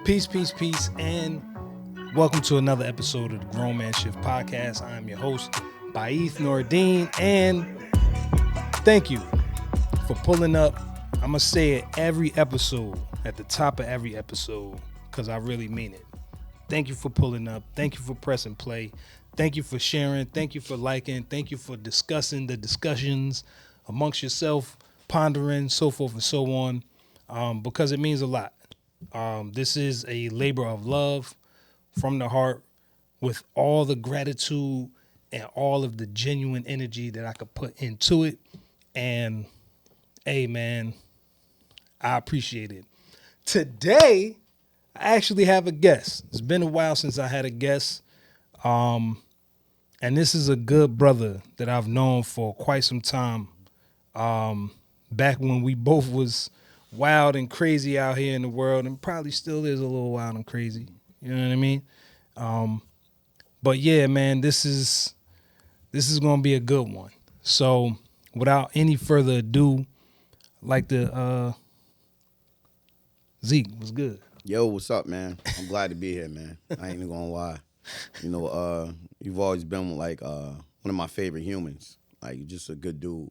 Peace, and welcome to another episode of the Grown Man Shift Podcast. I am your host, Baith Nordine, and thank you for pulling up. I'm going to say it every episode, at the top of every episode, because I really mean it. Thank you for pulling up. Thank you for pressing play. Thank you for sharing. Thank you for liking. Thank you for discussing the discussions amongst yourself, pondering, so forth and so on, because it means a lot. This is a labor of love from the heart with all the gratitude and all of the genuine energy that I could put into it. And, hey, man, I appreciate it. Today, I actually have a guest. It's been a while since I had a guest. And this is a good brother that I've known for quite some time. Back when we both was wild and crazy out here in the world, and probably still is a little wild and crazy. You know what I mean? But yeah, man, this is gonna be a good one. So without any further ado, I'd like to Zeek, what's good? Yo, what's up, man? I'm glad to be here, man. I ain't even gonna lie. You know, you've always been like one of my favorite humans. Like, you're just a good dude.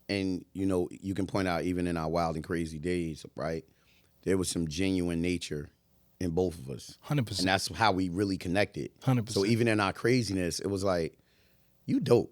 And, you know, you can point out even in our wild and crazy days, right, there was some genuine nature in both of us. 100%. And that's how we really connected. 100%. So even in our craziness, it was like, you dope.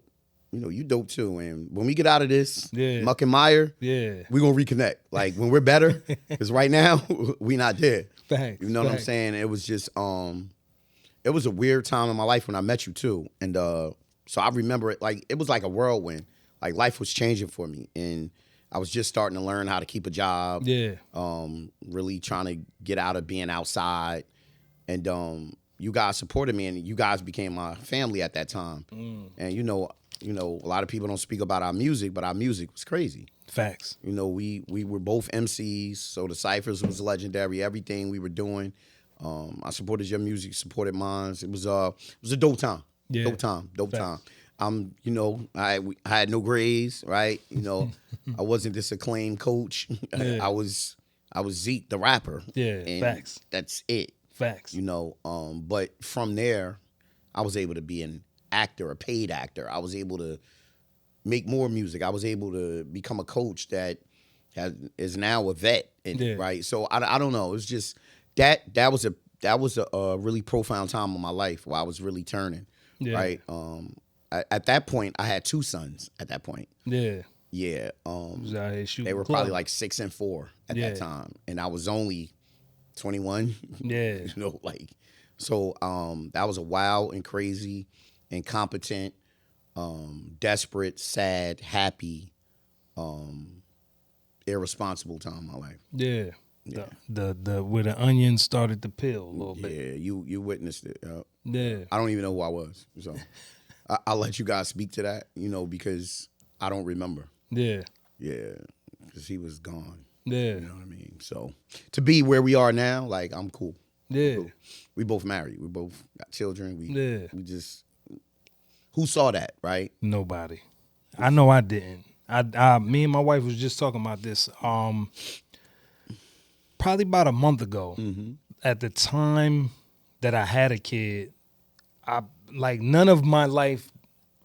You know, you dope too. And when we get out of this muck and mire, we're going to reconnect. Like, when we're better, because right now, we not there. Thanks. You know what I'm saying? It was just, it was a weird time in my life when I met you too. And so I remember it like, it was like a whirlwind. Like, life was changing for me, and I was just starting to learn how to keep a job. Yeah. Really trying to get out of being outside, and you guys supported me, and you guys became my family at that time. And you know, a lot of people don't speak about our music, but our music was crazy. Facts. You know, we were both MCs, so the ciphers was legendary. Everything we were doing, I supported your music, supported mine. It was a dope time. Yeah. Dope time. You know, I had no grades, right? You know, I wasn't this acclaimed coach. Yeah. I was Zeek, the rapper. Yeah, and facts. That's it. Facts. You know, but from there, I was able to be an actor, a paid actor. I was able to make more music. I was able to become a coach that is now a vet, right? So I don't know. It's just that was a really profound time in my life where I was really turning, right? At that point, I had two sons. At that point, they were probably like 6 and 4 at that time, and I was only 21. Yeah, you know, like, so that was a wild and crazy, incompetent, desperate, sad, happy, irresponsible time in my life. Yeah. Yeah. The where the onion started to peel a little bit. Yeah, you witnessed it. Yeah, I don't even know who I was, so. I'll let you guys speak to that, you know, because I don't remember. Yeah. Yeah, because he was gone. Yeah. You know what I mean? So to be where we are now, like, I'm cool. Yeah. Cool. We both married. We both got children. We just, who saw that, right? Nobody. I know I didn't. Me and my wife was just talking about this probably about a month ago. Mm-hmm. At the time that I had a kid, none of my life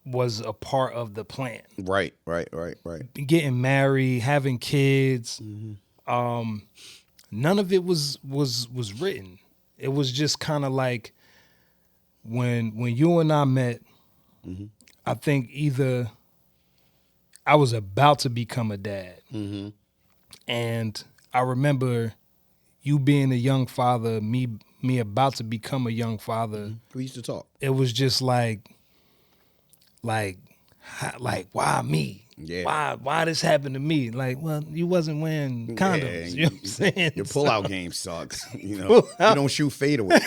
was a part of the plan. Right. Getting married, having kids, none of it was written. It was just kind of like when you and I met, I think either I was about to become a dad, and I remember you being a young father, me about to become a young father. We used to talk. It was just like, why me? Yeah. Why this happened to me? Like, well, you wasn't wearing condoms. You know what I'm saying? Your pullout game sucks. You know, you don't shoot fadeaway.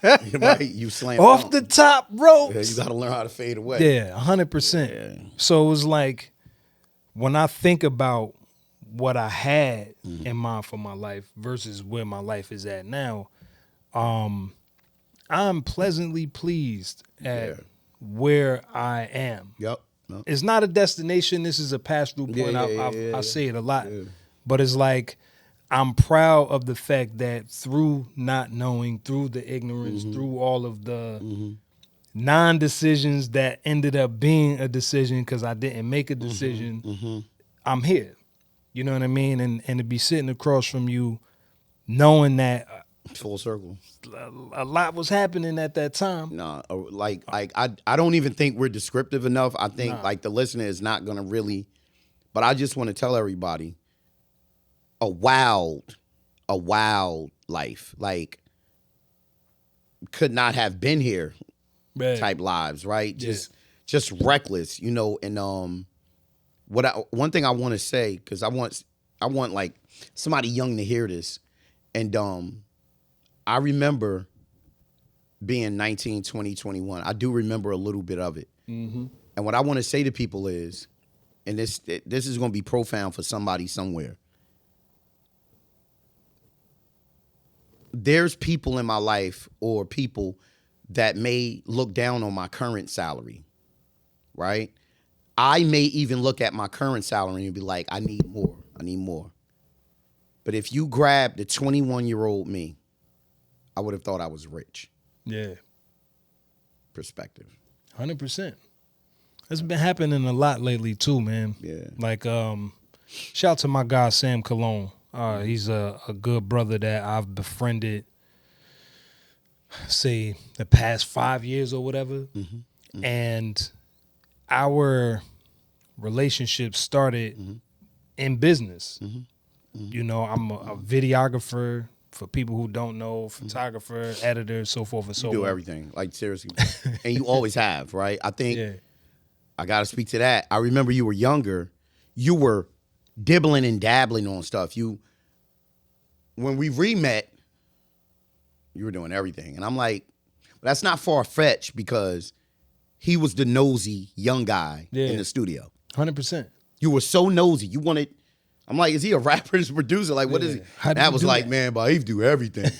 Right? You slam off the top ropes. Yeah, you got to learn how to fade away. Yeah, 100%. Yeah. So it was like, when I think about what I had in mind for my life versus where my life is at now, I'm pleasantly pleased at where I am. Yep. It's not a destination. This is a pass-through point. I say it a lot. Yeah. But it's like, I'm proud of the fact that through not knowing, through the ignorance, through all of the non-decisions that ended up being a decision because I didn't make a decision, I'm here. You know what I mean? And to be sitting across from you knowing that Full circle. a lot was happening at that time. Nah, I don't even think we're descriptive enough. I think like the listener is not gonna really, but I just want to tell everybody a wild life. Like could not have been here Right. type lives, right? Yeah. Just reckless, you know, and one thing I want to say, because I want like somebody young to hear this. And I remember being 19, 20, 21. I do remember a little bit of it. And what I want to say to people is, and this is going to be profound for somebody somewhere. There's people in my life or people that may look down on my current salary, right? I may even look at my current salary and be like, I need more. But if you grab the 21-year-old me, I would have thought I was rich. Yeah. Perspective. 100%. It's been happening a lot lately too, man. Yeah. Like, shout out to my guy Sam Cologne. He's a good brother that I've befriended, say, the past 5 years or whatever. And our relationship started in business. You know, I'm a videographer, for people who don't know, photographer, editor, so forth and so on. You do everything, like seriously. And you always have, right? I think I got to speak to that. I remember you were younger. You were dibbling and dabbling on stuff. When we re-met, you were doing everything. And I'm like, well, that's not far-fetched because he was the nosy young guy in the studio. 100%. You were so nosy. You wanted, I'm like, is he a rapper, is a producer? Like, what is he? That was like, man, but he do everything.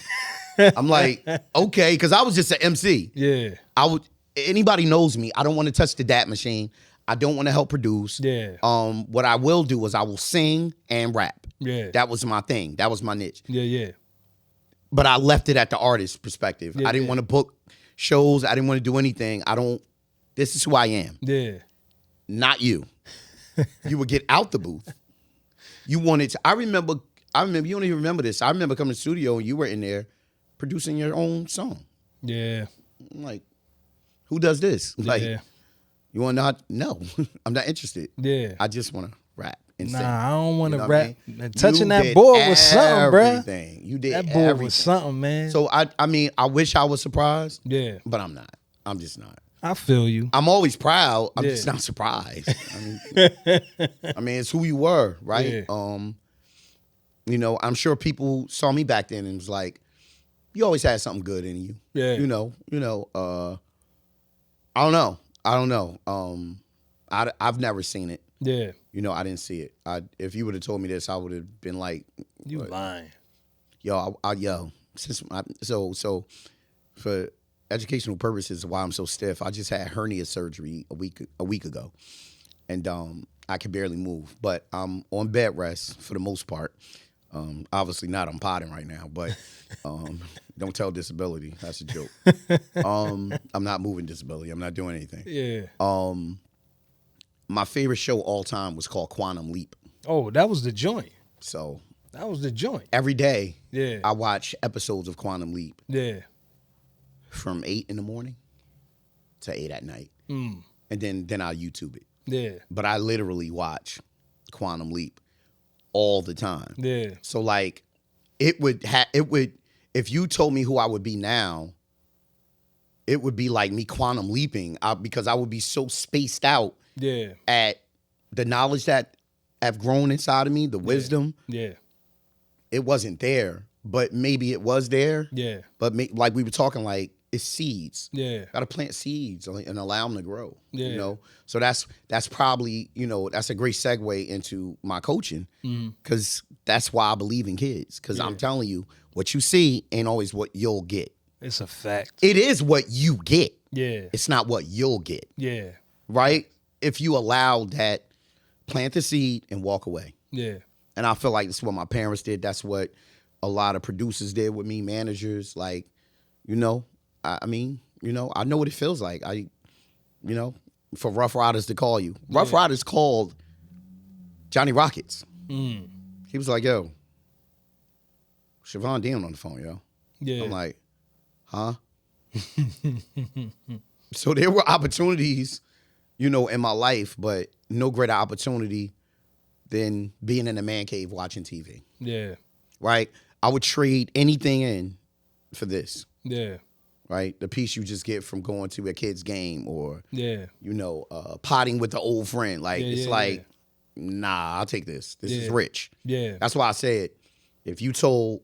I'm like, okay, because I was just an MC. Yeah. Anybody knows me, I don't want to touch the DAT machine. I don't want to help produce. Yeah. What I will do is I will sing and rap. Yeah. That was my thing. That was my niche. Yeah. But I left it at the artist perspective. I didn't want to book shows. I didn't want to do anything. This is who I am. Yeah. Not you. You would get out the booth. You wanted to. I remember, you don't even remember this. I remember coming to the studio and you were in there producing your own song. Yeah. I'm like, who does this? Like, Yeah. you want to know? No, I'm not interested. Yeah. I just want to rap and sing. Nah, I don't want to You know rap. what I mean? Touching You that did board was something, bruh. everything. You did That board everything. was something, man. So, I mean, I wish I was surprised. Yeah. But I'm not. I'm just not. I feel you. I'm always proud. I'm Yeah. just not surprised. I mean, it's who you were, right? Yeah. You know, I'm sure people saw me back then and was like, you always had something good in you. Yeah. You know, I don't know. I've never seen it. Yeah. You know, I didn't see it. If you would have told me this, I would have been like, You lying. yo, so for educational purposes, why I'm so stiff, I just had hernia surgery a week ago, and I can barely move, but I'm on bed rest for the most part. Obviously not. I'm potting right now, but don't tell disability. That's a joke. I'm not moving disability. I'm not doing anything. Yeah. My favorite show all time was called Quantum Leap. Oh, that was the joint. So That was the joint. every day, Yeah. I watch episodes of Quantum Leap Yeah. from 8 in the morning to 8 at night, Mm. and then I'll YouTube it. Yeah. But I literally watch Quantum Leap all the time. Yeah. So like, it would if you told me who I would be now, it would be like me quantum leaping because I would be so spaced out Yeah. at the knowledge that have grown inside of me, the wisdom. Yeah. It wasn't there, but maybe it was there. Yeah. But like we were talking, like it's seeds. Yeah. Got to plant seeds and allow them to grow. Yeah. You know, so that's probably, you know, that's a great segue into my coaching, because that's why I believe in kids. Because I'm telling you, what you see ain't always what you'll get. It's a fact. It is what you get. Yeah. It's not what you'll get. Yeah. Right? If you allow that, plant the seed and walk away. Yeah. And I feel like that's what my parents did. That's what a lot of producers did with me, managers. Like, you know, I mean, you know, I know what it feels like. You know, for Rough Riders to call you. Rough Riders called Johnny Rockets. He was like, yo, Siobhan Dean on the phone, yo. Yeah. I'm like, huh? So there were opportunities, you know, in my life, but no greater opportunity than being in a man cave watching TV. Yeah. Right? I would trade anything in for this. Yeah. Right? The piece you just get from going to a kid's game or, Yeah. you know, potting with the old friend. Like, it's like, nah, I'll take this. This is rich. Yeah. That's why I said, if you told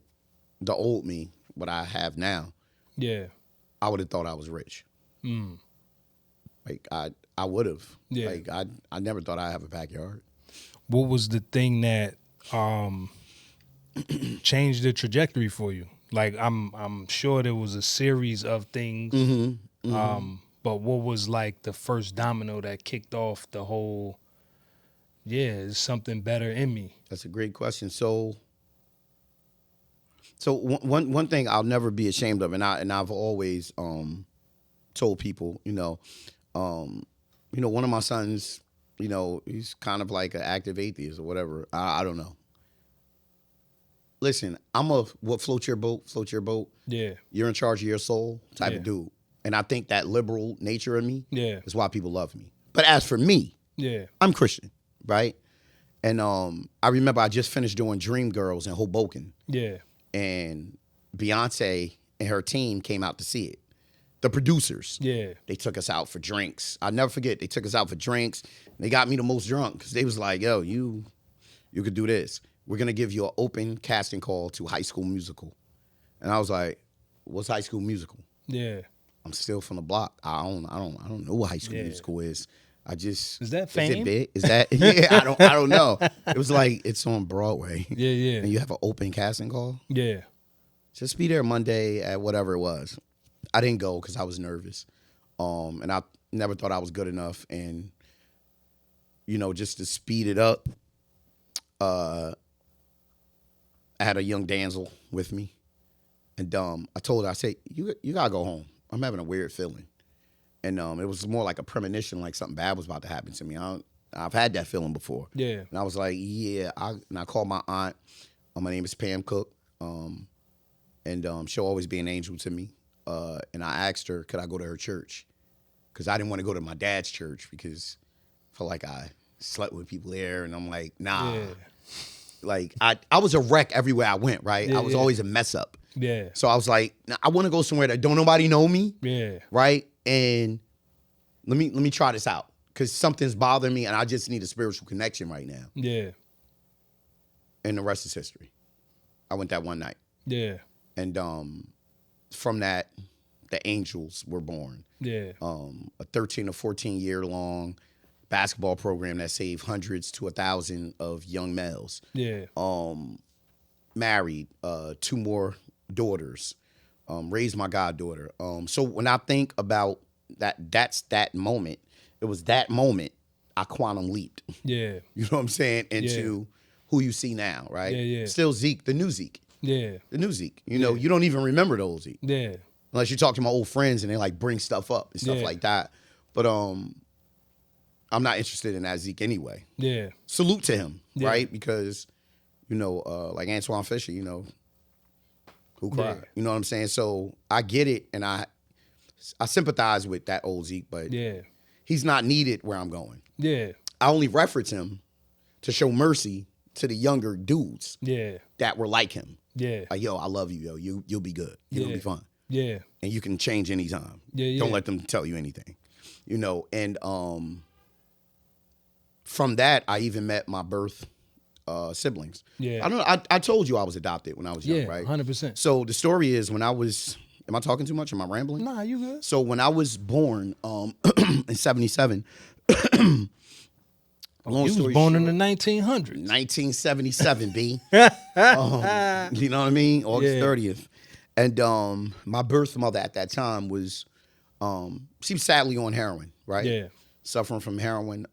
the old me what I have now, yeah, I would have thought I was rich. Like, I would have. Yeah. Like, I never thought I'd have a backyard. What was the thing that changed the trajectory for you? Like, I'm sure there was a series of things. But what was like the first domino that kicked off the whole, there's something better in me? That's a great question. So one thing I'll never be ashamed of, and I've always told people, one of my sons, he's kind of like an active atheist or whatever. I don't know. Listen, I'm a what float your boat. Yeah. You're in charge of your soul type of dude. And I think that liberal nature in me is why people love me. But as for me, I'm Christian, right? And I remember I just finished doing Dream Girls in Hoboken. Yeah. And Beyonce and her team came out to see it. The producers. Yeah. They took us out for drinks. I'll never forget, they took us out for drinks. They got me the most drunk because they was like, yo, you could do this. We're going to give you an open casting call to High School Musical. And I was like, what's High School Musical? Yeah. I'm still from the block. I don't know what High School Musical is. Is that fame? Is it big? Is that I don't know. It was like it's on Broadway. Yeah. And you have an open casting call? Yeah. Just be there Monday at whatever it was. I didn't go because I was nervous. And I never thought I was good enough. And, just to speed it up, I had a young damsel with me. And I told her, I said, you gotta go home. I'm having a weird feeling. And it was more like a premonition, like something bad was about to happen to me. I've had that feeling before. Yeah. And I was like, and I called my aunt. My name is Pam Cook. And she'll always be an angel to me. And I asked her, could I go to her church? Because I didn't want to go to my dad's church because I felt like I slept with people there. And I'm like, nah. Yeah. Like, I was a wreck everywhere I went, right? I was always a mess up. Yeah. So I was like, I want to go somewhere that don't nobody know me. Yeah. Right? And let me try this out. Because something's bothering me and I just need a spiritual connection right now. Yeah. And the rest is history. I went that one night. Yeah. And from that, the angels were born. Yeah. A 13 or 14 year long basketball program that saved hundreds to 1,000 of young males. Yeah. Married, 2 more daughters, raised my goddaughter. So when I think about that's that moment. It was that moment I quantum leaped. Yeah. You know what I'm saying? Into who you see now, right? Yeah. Still Zeek, the new Zeek. Yeah. The new Zeek. You know, you don't even remember the old Zeek. Yeah. Unless you talk to my old friends and they like bring stuff up and stuff like that. But I'm not interested in that Zeek anyway. Yeah. Salute to him, right? Because, like Antoine Fisher, who cried. Yeah. You know what I'm saying? So I get it and I sympathize with that old Zeek, but he's not needed where I'm going. Yeah. I only reference him to show mercy to the younger dudes that were like him. Yeah. Like, yo, I love you, yo. You'll be good. You're gonna be fine. Yeah. And you can change anytime. Don't let them tell you anything. And from that, I even met my birth siblings. Yeah. I don't know. I told you I was adopted when I was young, right? 100%. So the story is when I was, am I talking too much? Am I rambling? Nah, you good. So when I was born in 77, you was born in the 1900s. 1977, B. You know what I mean? August 30th. And my birth mother at that time was, she was sadly on heroin, right? Yeah. Suffering from heroin,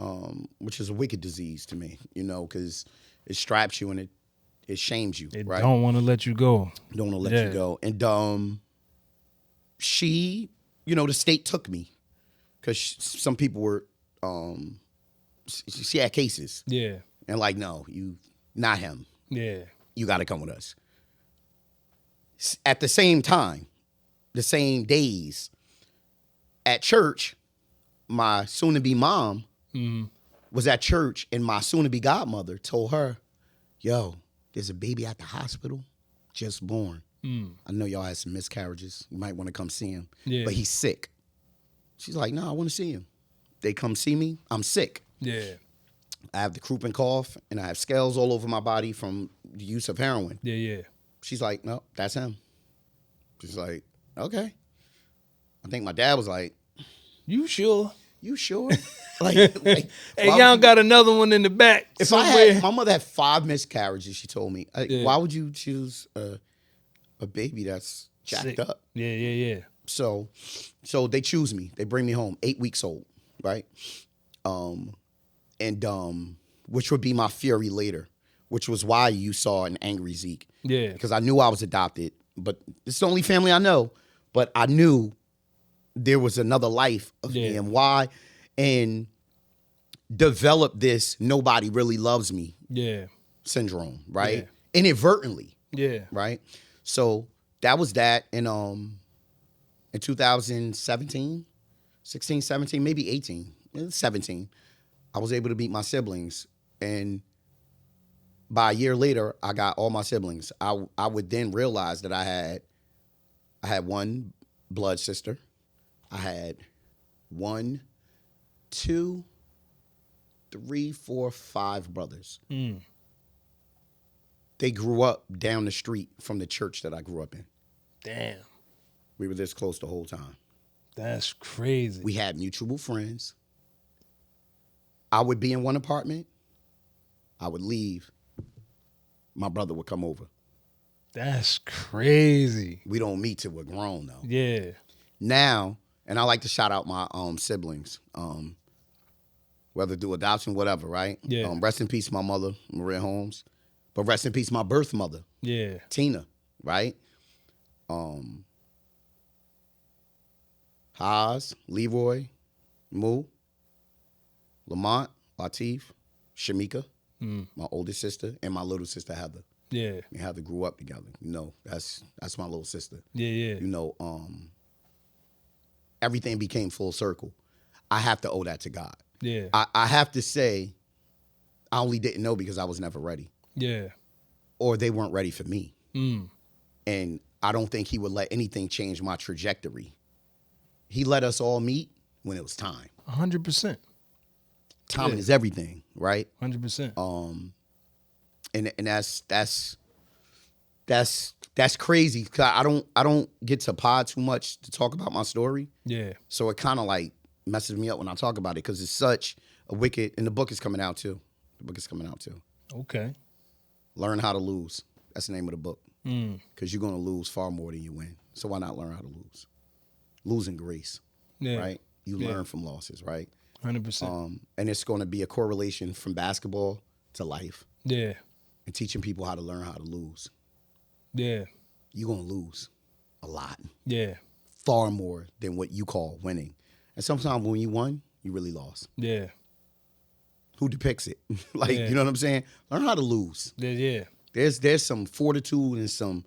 which is a wicked disease to me, because it straps you, and it shames you. It right? don't want to let you go. Don't want to let you go. And she, the state took me because some people were, she had cases. Yeah. And like, no, you, not him. Yeah. You got to come with us. At the same time, the same days, at church, my soon-to-be mom was at church, and my soon-to-be godmother told her, yo, there's a baby at the hospital, just born. I know y'all had some miscarriages. You might want to come see him. Yeah. But he's sick. She's like, no, I want to see him. They come see me. I'm sick. Yeah. I have the croup and cough, and I have scales all over my body from the use of heroin. Yeah, yeah. She's like, no, that's him. She's like, okay. I think my dad was like, You sure? you sure? like Hey, y'all got another one in the back. If somewhere. my mother had 5 miscarriages, she told me, Yeah. why would you choose a baby that's jacked Sick. up? Yeah, yeah, yeah. So they choose me. They bring me home, 8 weeks old, right? Which would be my fury later, which was why you saw an angry Zeek. Yeah. Because I knew I was adopted, but it's the only family I know. But I knew there was another life of me, and why, and developed this nobody really loves me syndrome, right? Yeah. Inadvertently. Yeah. Right? So that was that. And in 2017, 16, 17, maybe 18, 17, I was able to meet my siblings. And by a year later, I got all my siblings. I would then realize that I had one blood sister. I had 1, 2, 3, 4, 5 brothers. They grew up down the street from the church that I grew up in. Damn. We were this close the whole time. That's crazy. We had mutual friends. I would be in one apartment. I would leave. My brother would come over. That's crazy. We don't meet till we're grown, though. Yeah. Now, and I like to shout out my siblings, whether through adoption, whatever, right? Yeah. Rest in peace, my mother, Maria Holmes. But rest in peace, my birth mother, Yeah. Tina, right? Haas, Leroy, Moo, Lamont, Latif, Shamika, my oldest sister, and my little sister Heather. Yeah. Me and Heather grew up together. That's my little sister. Yeah, yeah. Everything became full circle. I have to owe that to God. Yeah. I have to say, I only didn't know because I was never ready. Yeah. Or they weren't ready for me. And I don't think he would let anything change my trajectory. He let us all meet when it was time. 100%. Timing is everything, right? 100%. And that's crazy. 'Cause I don't get to pod too much to talk about my story. Yeah. So it kind of like messes me up when I talk about it because it's such a wicked. And the book is coming out too. Okay. Learn How to Lose. That's the name of the book. Because you're gonna lose far more than you win. So why not learn how to lose? Losing grace. Yeah. Right? You learn from losses, right? 100%. And it's going to be a correlation from basketball to life Yeah. and teaching people how to learn how to lose. Yeah. You're going to lose a lot, Yeah. far more than what you call winning. And sometimes when you won, you really lost. Yeah. Who depicts it? You know what I'm saying? Learn how to lose. Yeah. Yeah. There's some fortitude and some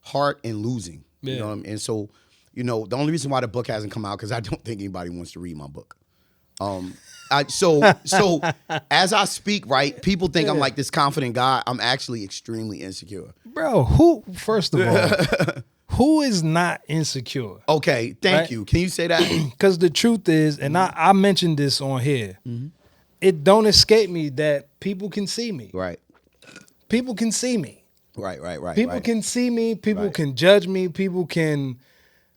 heart in losing. Yeah. You know what I mean? And so, the only reason why the book hasn't come out because I don't think anybody wants to read my book. So as I speak, right, people think I'm like this confident guy. I'm actually extremely insecure. Bro, first of all, who is not insecure? Okay, thank you. Can you say that? Because the truth is, and I mentioned this on here, it don't escape me that people can see me. Right. People can see me. Right. People can see me. People can judge me. People can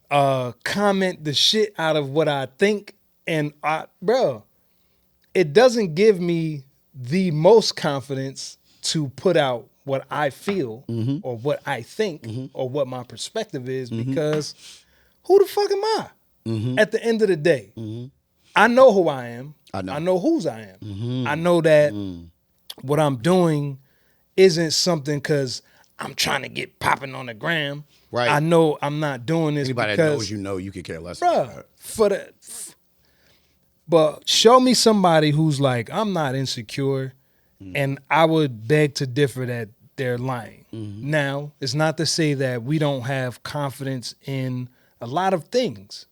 comment the shit out of what I think. And it doesn't give me the most confidence to put out what I feel or what I think or what my perspective is because who the fuck am I? At the end of the day, I know who I am. I know whose I am. I know that what I'm doing isn't something because I'm trying to get popping on the gram. Right. I know I'm not doing this Anybody because, that knows you could care less. bruh, but show me somebody who's like, I'm not insecure, and I would beg to differ that they're lying. Now, it's not to say that we don't have confidence in a lot of things.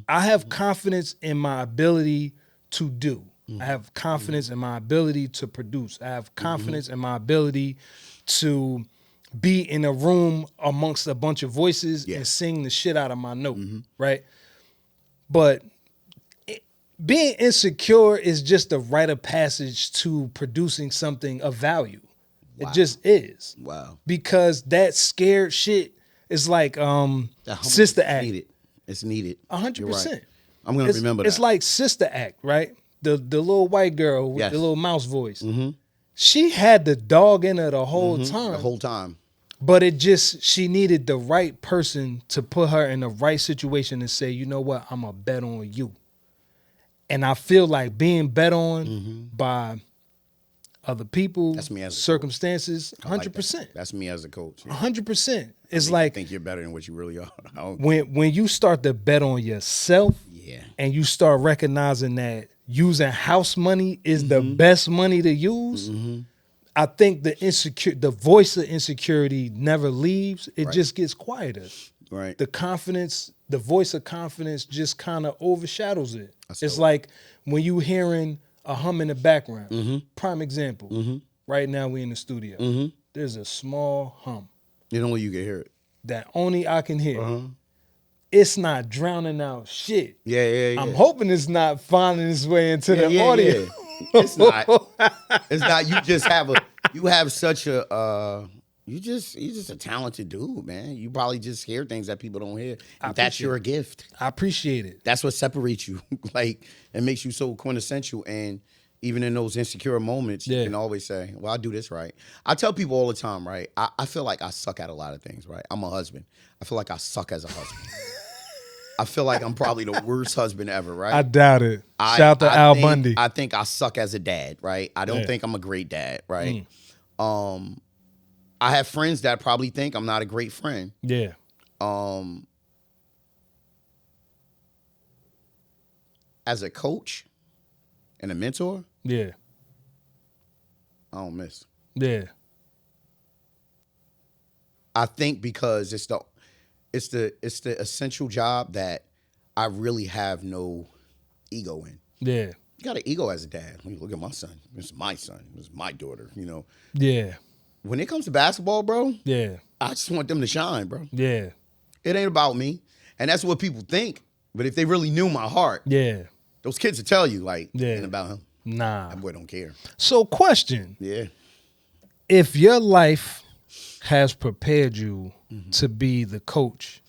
I have confidence in my ability to do. I have confidence in my ability to produce. I have confidence in my ability to be in a room amongst a bunch of voices and sing the shit out of my note, right? But being insecure is just a rite of passage to producing something of value. It just is. Wow. Because that scared shit is like Sister Act. Needed. It's needed. 100%. Right. I'm gonna remember that. It's like Sister Act, right? The little white girl with the little mouse voice. She had the dog in her the whole time. The whole time. But she needed the right person to put her in the right situation and say, you know what, I'm going to bet on you. And I feel like being bet on by other people, That's me as a circumstances, coach. 100%. That's me as a coach. 100%. It's I like think you're better than what you really are. when you start to bet on yourself and you start recognizing that using house money is the best money to use, I think the voice of insecurity never leaves. It just gets quieter. Right. The voice of confidence just kind of overshadows it. It's like when you hearing a hum in the background. Prime example. Right now we in the studio. There's a small hum. Only you can hear it. That only I can hear. It's not drowning out shit. Yeah. I'm hoping it's not finding its way into the audio. Yeah. It's not. It's not. You have such a you're just a talented dude, man. You probably just hear things that people don't hear. That's your gift. I appreciate it. That's what separates you. Like, it makes you so quintessential. And even in those insecure moments, you can always say, well, I'll do this right. I tell people all the time, right? I feel like I suck at a lot of things, right? I'm a husband. I feel like I suck as a husband. I feel like I'm probably the worst husband ever, right? I doubt it. Shout out to Al Bundy. I think I suck as a dad, right? I don't think I'm a great dad, right? I have friends that probably think I'm not a great friend. Yeah. As a coach and a mentor, yeah, I don't miss. Yeah. I think because it's the essential job that I really have no ego in. Yeah. You got an ego as a dad. Look at my son. This is my son. This is my daughter, you know. Yeah. When it comes to basketball, bro, yeah, I just want them to shine, bro. Yeah. It ain't about me. And that's what people think. But if they really knew my heart, those kids will tell you, like, it ain't about him. Nah. That boy don't care. So, question. Yeah. If your life has prepared you to be the coach,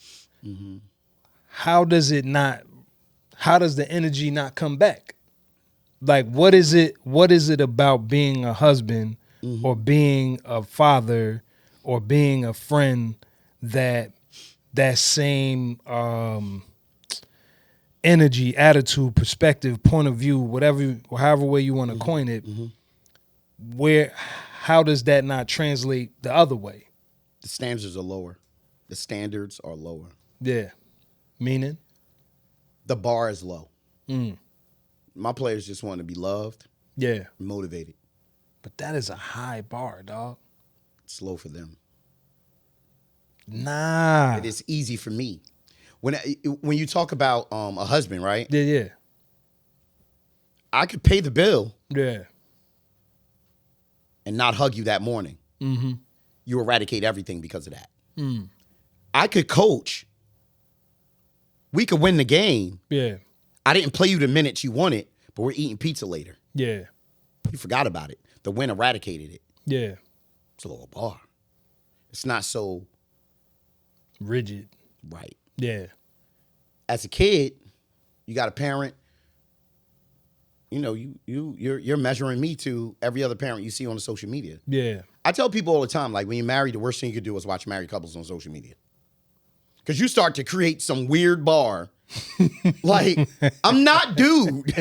how does the energy not come back? Like, what is it about being a husband or being a father or being a friend that same energy, attitude, perspective, point of view, however way you want to coin it, how does that not translate the other way? The standards are lower. The standards are lower. Yeah. Meaning? The bar is low. My players just want to be loved. Yeah. Motivated. But that is a high bar, dog. It's low for them. Nah. It is easy for me. When you talk about a husband, right? Yeah. I could pay the bill. Yeah. And not hug you that morning. You eradicate everything because of that. I could coach. We could win the game. Yeah. I didn't play you the minutes you wanted, but we're eating pizza later. Yeah. You forgot about it. The win eradicated it. Yeah. It's a little bar. It's not so rigid. Right. Yeah. As a kid, you got a parent. You know, you're measuring me to every other parent you see on the social media. Yeah. I tell people all the time, like, when you're married, the worst thing you could do is watch married couples on social media. Because you start to create some weird bar. Like, I'm not dude.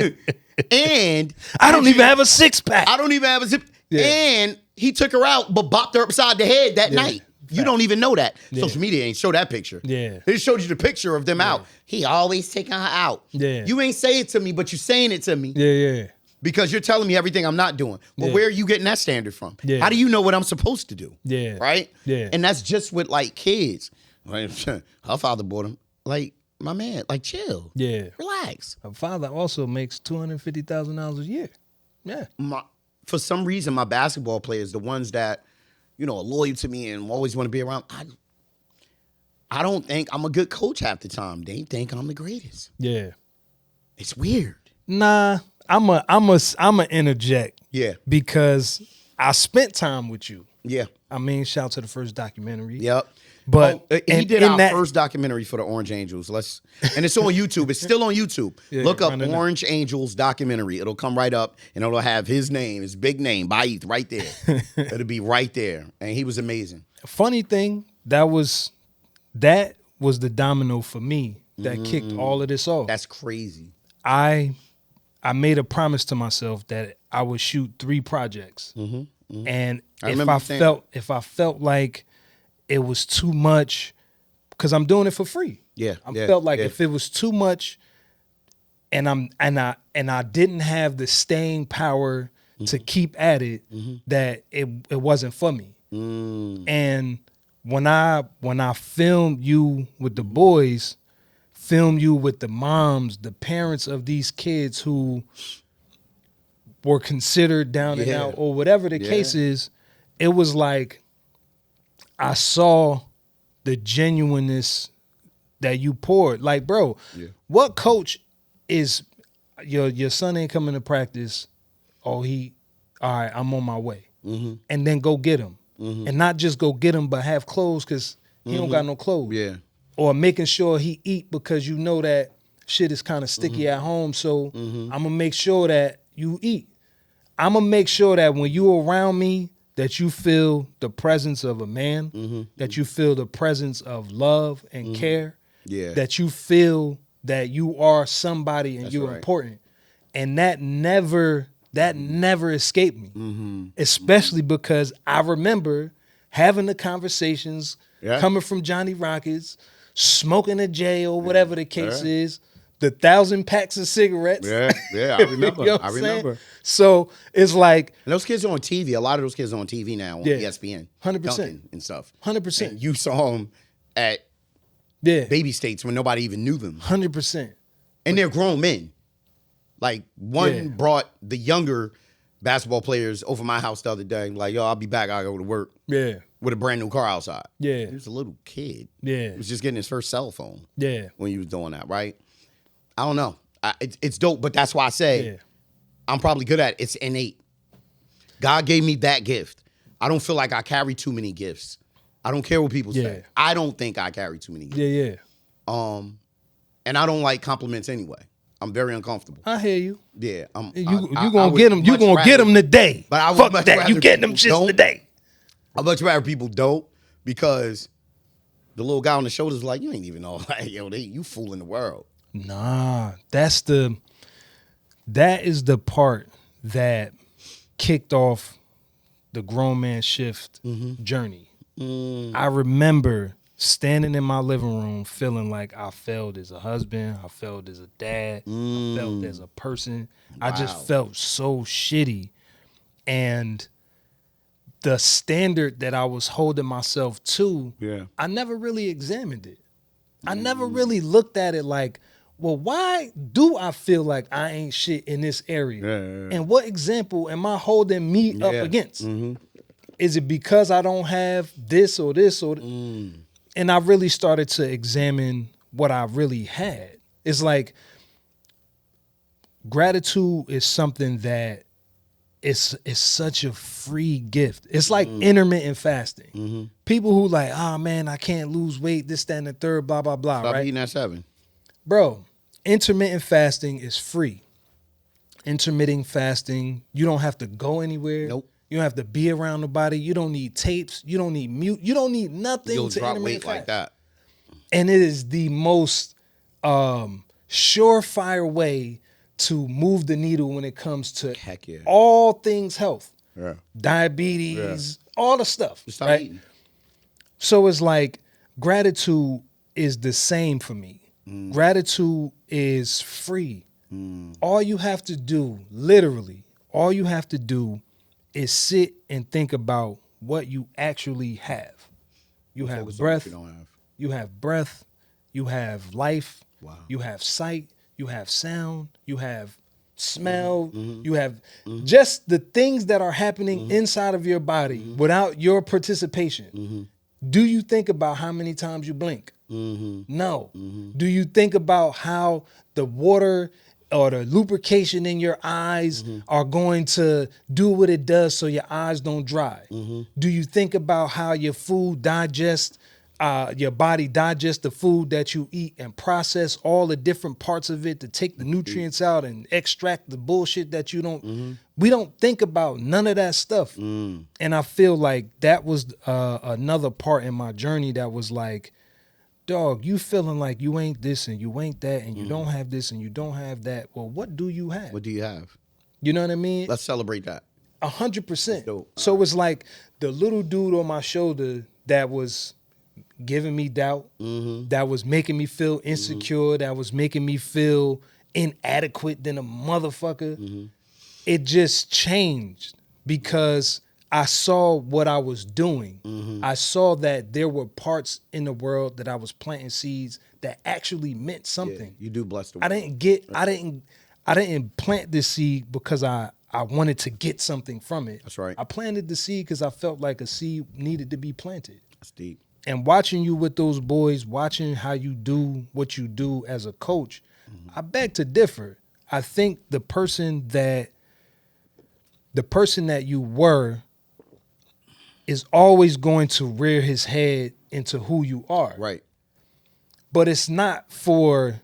And I don't even have a six-pack. I don't even have a zip. Yeah. And he took her out, but bopped her upside the head that night. You don't even know that. Yeah. Social media ain't show that picture. Yeah. They showed you the picture of them out. He always taking her out. Yeah. You ain't say it to me, but you saying it to me. Yeah. Because you're telling me everything I'm not doing. Well, where are you getting that standard from? Yeah. How do you know what I'm supposed to do? Yeah. Right? Yeah. And that's just with like kids. Her father bought him. Like, my man, like chill. Yeah. Relax. Her father also makes $250,000 a year. Yeah. For some reason, my basketball players, the ones that, are loyal to me and always want to be around, I don't think I'm a good coach half the time. They think I'm the greatest. Yeah. It's weird. Nah, I'm a interject. Yeah. Because I spent time with you. Yeah. I mean, shout out to the first documentary. Yep. But he did our first documentary for the Orange Angels. And it's on YouTube. It's still on YouTube. Look up Orange Angels documentary. It'll come right up, and it'll have his name, his big name, Baith, right there. It'll be right there. And he was amazing. Funny thing, that was the domino for me that kicked all of this off. That's crazy. I made a promise to myself that I would shoot 3 projects, and if I felt like it was too much, because I'm doing it for free. Yeah, I felt like if it was too much, and I didn't have the staying power to keep at it, that it wasn't for me. And when I filmed you with the boys, film you with the moms, the parents of these kids who were considered down and out, or whatever the case is, it was like I saw the genuineness that you poured. Like, bro, what coach is your son ain't coming to practice? Oh, all right, I'm on my way. And then go get him. And not just go get him, but have clothes because he don't got no clothes. Yeah. Or making sure he eat because you know that shit is kind of sticky at home. So I'm going to make sure that you eat. I'm going to make sure that when you around me, that you feel the presence of a man, that you feel the presence of love and care, that you feel that you are somebody and you're important. And that never escaped me, especially because I remember having the conversations coming from Johnny Rockets, smoking a J or whatever the case is, the 1,000 packs of cigarettes. Yeah, I remember. You know I remember. So it's like, and those kids are on TV. A lot of those kids are on TV now on ESPN, 100% and stuff. 100%. And you saw them at baby states when nobody even knew them. 100%. And they're grown men. Like one brought the younger basketball players over my house the other day. Like, yo, I'll be back. I go to work. Yeah. With a brand new car outside. Yeah. He was a little kid. Yeah. He was just getting his first cell phone. Yeah. When he was doing that, right? I don't know. It's dope, but that's why I say I'm probably good at it. It's innate. God gave me that gift. I don't feel like I carry too many gifts. I don't care what people say. I don't think I carry too many gifts. Yeah. And I don't like compliments anyway. I'm very uncomfortable. I hear you. Yeah. You gonna get them. You gonna get them today. But I would fuck much that. rather You getting them people shits today. I'd much rather people don't, because the little guy on the shoulder's like, you ain't even know. Like, yo, you fooling the world. Nah, that is the part that kicked off the grown man shift journey. I remember standing in my living room feeling like I failed as a husband, I failed as a dad, I failed as a person. Wow. I just felt so shitty. And the standard that I was holding myself to, I never really examined it. I never really looked at it like, well, why do I feel like I ain't shit in this area? And what example am I holding me up against? Is it because I don't have this or this or And I really started to examine what I really had. It's like gratitude is something that it's such a free gift. It's like intermittent fasting. People who like, oh man, I can't lose weight, this, that, and the third, blah, blah, blah. Stop right? eating at 7. Bro, intermittent fasting is free. Intermittent fasting, you don't have to go anywhere. Nope. You don't have to be around nobody. You don't need tapes. You don't need mute. You don't need nothing You'll to drop intermittent weight like that. And it is the most surefire way to move the needle when it comes to all things health. diabetes, all the stuff. Just stop right? eating. So it's like gratitude is the same for me. Gratitude is free. All you have to do, literally, all you have to do is sit and think about what you actually have. You have Focus on what breath. you don't have. You have breath. You have life. Wow. You have sight. You have sound. You have smell. Mm-hmm. You have just the things that are happening inside of your body without your participation. Do you think about how many times you blink? No. Do you think about how the water or the lubrication in your eyes are going to do what it does so your eyes don't dry? Do you think about how your food digests, your body digests the food that you eat and process all the different parts of it to take the nutrients out and extract the bullshit that you don't, we don't think about none of that stuff. And I feel like that was another part in my journey that was like, dog, you feeling like you ain't this and you ain't that and you don't have this and you don't have that. Well, what do you have? What do you have? You know what I mean? Let's celebrate that. 100%. dope. So it's like the little dude on my shoulder that was giving me doubt, that was making me feel insecure, that was making me feel inadequate than a motherfucker. It just changed because I saw what I was doing. I saw that there were parts in the world that I was planting seeds that actually meant something. Yeah, you do bless the world. I didn't plant this seed because I wanted to get something from it. That's right. I planted the seed because I felt like a seed needed to be planted. That's deep. And watching you with those boys, watching how you do what you do as a coach, I beg to differ. I think the person that you were is always going to rear his head into who you are. Right. But it's not for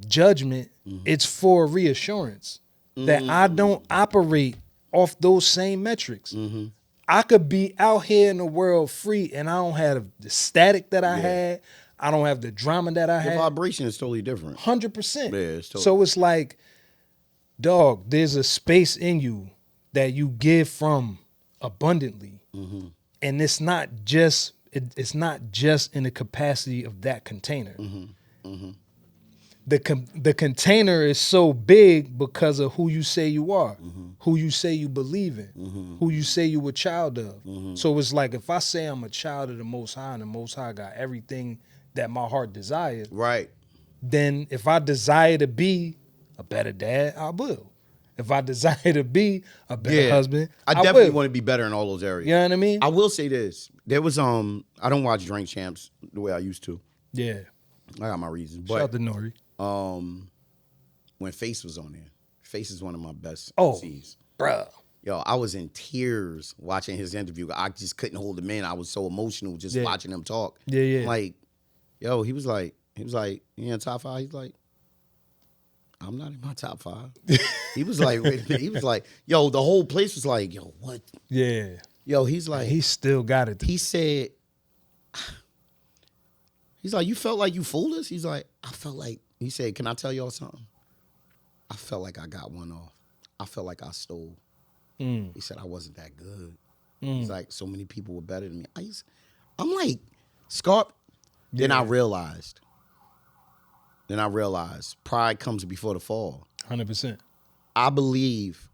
judgment. It's for reassurance that I don't operate off those same metrics. I could be out here in the world free and I don't have the static that I had. I don't have the drama that I Your had. vibration is totally different. 100%. Yeah, it's totally So it's like, dog, there's a space in you that you give from abundantly. And it's not just in the capacity of that container. The container is so big because of who you say you are, who you say you believe in, who you say you a child of. So it's like if I say I'm a child of the Most High and the Most High got everything that my heart desires, Right. then if I desire to be a better dad, I will. If I desire to be a better husband, I I definitely will. want to be better in all those areas. You know what I mean? I will say this. There was I don't watch Drink Champs the way I used to. Yeah. I got my reasons. Shout out But to Nori. when Face was on there, Face is one of my best Oh, MCs. bruh. Yo, I was in tears watching his interview. I just couldn't hold him in. I was so emotional just watching him talk. Yeah, yeah. Like, yo, he was like, you in top 5? He's like, I'm not in my top 5. He was like, wait a minute. He was like, yo, the whole place was like, yo, what? Yeah. Yo, he's like, He still got it. he said, he's like, you felt like you fooled us? He's like, I felt like, he said, can I tell y'all something? I felt like I got one off. I felt like I stole. He said, I wasn't that good. He's like, so many people were better than me. I'm like, Scarp. Yeah. Then I realized pride comes before the fall. 100%. I believe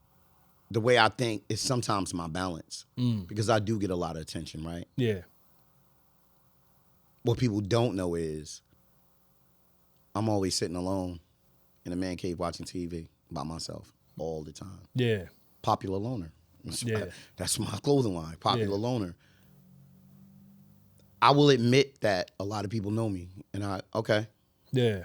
the way I think is sometimes my balance because I do get a lot of attention, right? Yeah. What people don't know is I'm always sitting alone in a man cave watching TV by myself all the time. Yeah. Popular loner. Yeah. That's my clothing line, popular Yeah. loner. I will admit that a lot of people know me, and Yeah.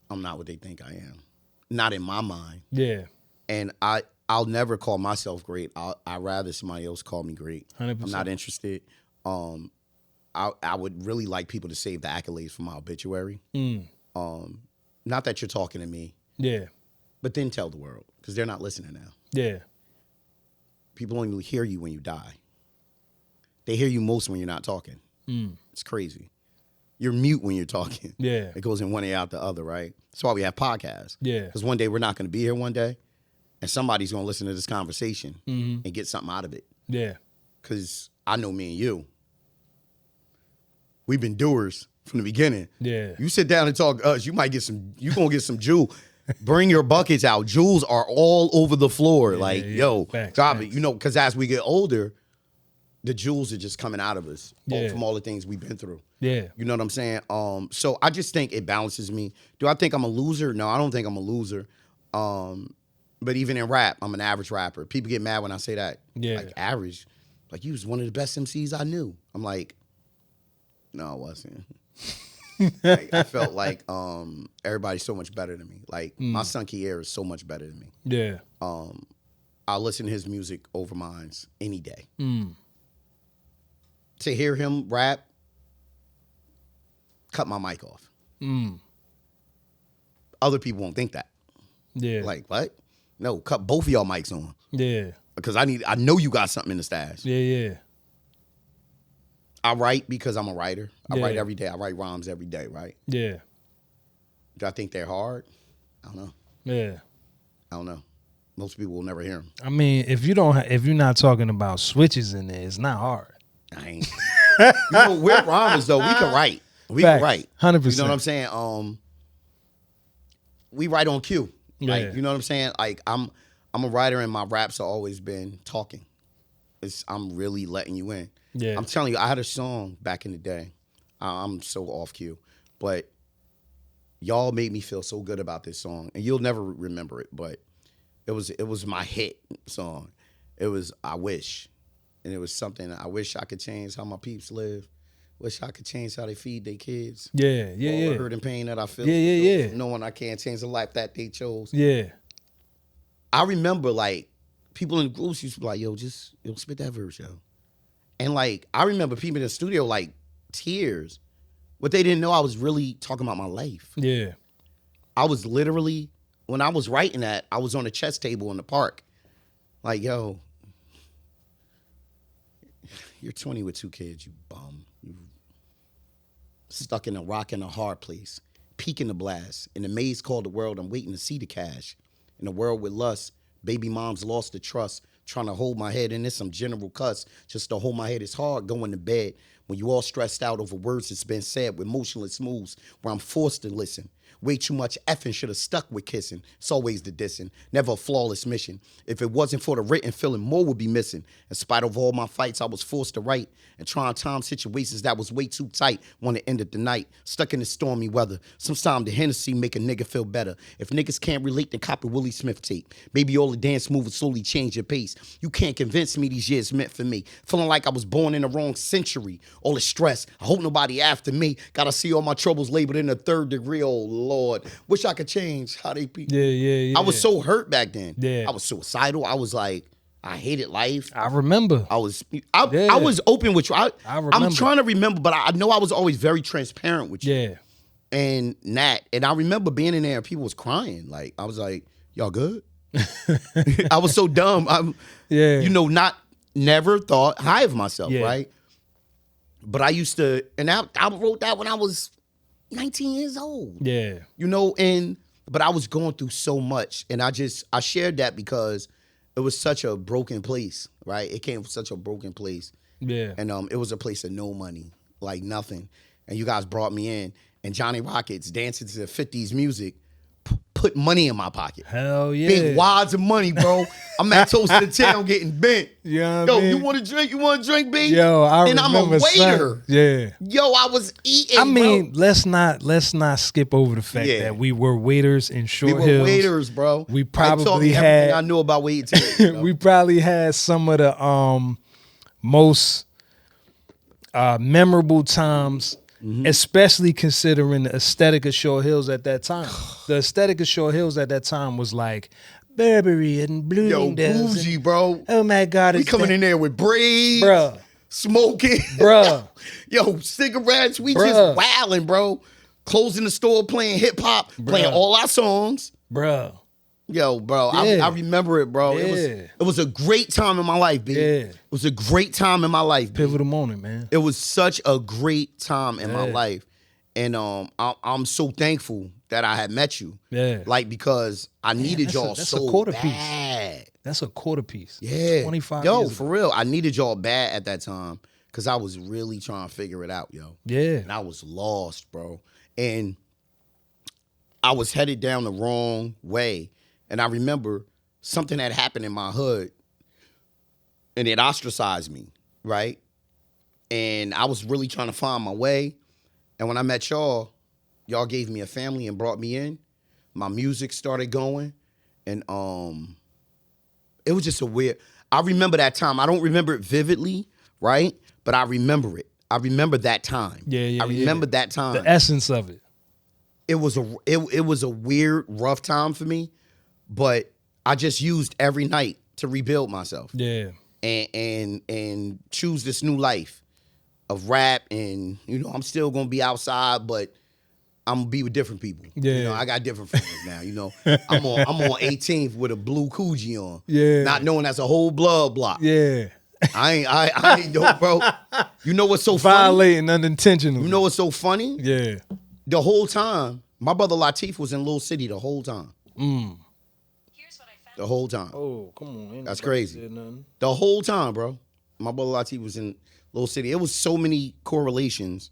I'm not what they think I am. Not in my mind. Yeah. And I'll never call myself great. I'd rather somebody else call me great. 100%. I'm not interested. I would really like people to save the accolades for my obituary. Not that you're talking to me, Yeah. but then tell the world because they're not listening now. Yeah. People only hear you when you die. They hear you most when you're not talking. It's crazy. You're mute when you're talking. Yeah. It goes in one ear out the other, right? That's why we have podcasts. Yeah. Because one day we're not going to be here one day, and somebody's gonna listen to this conversation and get something out of it. Yeah. Because I know me and you, we've been doers from the beginning. Yeah. You sit down and talk to us, you gonna get some jewel. Bring your buckets out. Jewels are all over the floor. Yo, drop it. You know, because as we get older, the jewels are just coming out of us from all the things we've been through. Yeah. You know what I'm saying? So I just think it balances me. Do I think I'm a loser? No, I don't think I'm a loser. But even in rap, I'm an average rapper. People get mad when I say that. Yeah. Like, average. Like, you was one of the best MCs I knew. I'm like, no, I wasn't. Like, I felt like everybody's so much better than me. Like, my son Kier is so much better than me. Yeah. I'll listen to his music over mine any day. To hear him rap, cut my mic off. Other people won't think that. Yeah. Like, what? No, cut both of y'all mics on. Yeah. Because I know you got something in the stash. Yeah. I write because I'm a writer. I Yeah. write every day. I write rhymes every day, right? Yeah. Do I think they're hard? I don't know. Yeah. I don't know. Most people will never hear them. I mean, if you're not talking about switches in there, it's not hard. I ain't. You know, we're rhymers though. We can write. We Facts. can write. 100%. You know what I'm saying? We write on cue. Like, Yeah. you know what I'm saying? Like, I'm a writer and my raps have always been talking. I'm really letting you in. Yeah. I'm telling you, I had a song back in the day. I'm so off cue, but y'all made me feel so good about this song, and you'll never remember it, but it was my hit song. It was I Wish, and it was something I wish I could change how my peeps live. Wish I could change how they feed their kids. Yeah. All the hurt and pain that I feel. Yeah. Knowing I can't change the life that they chose. Yeah. I remember like people in the groups used to be like, yo, spit that verse, yo. And like I remember people in the studio like tears. But they didn't know I was really talking about my life. Yeah. I was literally, when I was writing that, I was on a chess table in the park. Like, yo, you're 20 with 2 kids, you bum. You stuck in a rock and a hard place. Peak in the blast. In the maze called the world, I'm waiting to see the cash. In a world with lust, baby moms lost the trust. Trying to hold my head in this, some general cuss. Just to hold my head is hard going to bed. When you all stressed out over words that's been said with motionless moves, where I'm forced to listen. Way too much effing should have stuck with kissing. It's always the dissing, never a flawless mission. If it wasn't for the written feeling, more would be missing. In spite of all my fights, I was forced to write. And trying time situations that was way too tight when it ended the night. Stuck in the stormy weather. Sometimes the Hennessy make a nigga feel better. If niggas can't relate, then cop a Willie Smith tape. Maybe all the dance moves slowly change your pace. You can't convince me these years meant for me. Feeling like I was born in the wrong century. All the stress, I hope nobody after me. Gotta see all my troubles labeled in the 3rd degree, oh Lord. Wish I could change how they be. Yeah. I was so hurt back then. Yeah. I was suicidal. I was like, I hated life. I remember. I was open with you. I'm remember. trying to remember, but I know I was always very transparent with you. Yeah. And Nat, and I remember being in there and people was crying. Like, I was like, y'all good? I was so dumb. Not never thought high of myself, right? But I used to, and I wrote that when I was 19 years old. Yeah. But I was going through so much, and I shared that because it was such a broken place, right? It came from such a broken place. Yeah. And it was a place of no money, like nothing. And you guys brought me in, and Johnny Rockets dancing to the 50s music put money in my pocket. Hell yeah. Big wads of money, bro. I'm at Toast of the Town getting bent. Yeah, yo, you want to drink? You want to drink, B? Yo, I and remember. I'm a waiter. Yeah. Yo, I was eating. I mean, bro. let's not skip over the fact that we were waiters in Short Hills. We were waiters, bro. We probably had everything I knew about waiting. We probably had some of the most memorable times. Mm-hmm. Especially considering the aesthetic of Short Hills at that time. The aesthetic of Short Hills at that time was like Burberry and Bloomingdale's. Yo, bougie, bro. Oh my God. We coming in there with braids. Bruh. Smoking. Bruh. Yo, cigarettes. We just wilding, bro. Closing the store, playing hip hop, playing all our songs. Bruh. Yo, bro, I remember it, bro. Yeah. It was a great time in my life, B. Yeah. It was a great time in my life. Pivotal moment, man. It was such a great time in my life. And I'm so thankful that I had met you. Yeah. Like, because I needed y'all so bad. That's a quarter piece. Yeah. 25 Yo, years for ago. real. I needed y'all bad at that time because I was really trying to figure it out, yo. Yeah. And I was lost, bro. And I was headed down the wrong way. And I remember something had happened in my hood and it ostracized me, right? And I was really trying to find my way. And when I met y'all gave me a family and brought me in. My music started going. And it was just a weird, I remember that time. I don't remember it vividly, right? But I remember it. I remember that time. Yeah. I remember that time. The essence of it. It was a weird, rough time for me, but I just used every night to rebuild myself. Yeah. And choose this new life of rap, and I'm still gonna be outside, but I'm gonna be with different people. Yeah. I got different friends now. I'm on 18th with a blue Coogee on. Yeah. Not knowing that's a whole blood block. Yeah. I ain't know, bro. You know what's so funny? Violating unintentionally. You know what's so funny? Yeah. The whole time, my brother Latif was in Little City the whole time. The whole time. Oh, come on. Ain't That's nobody crazy. said nothing. The whole time, bro. My brother Latif was in Little City. It was so many correlations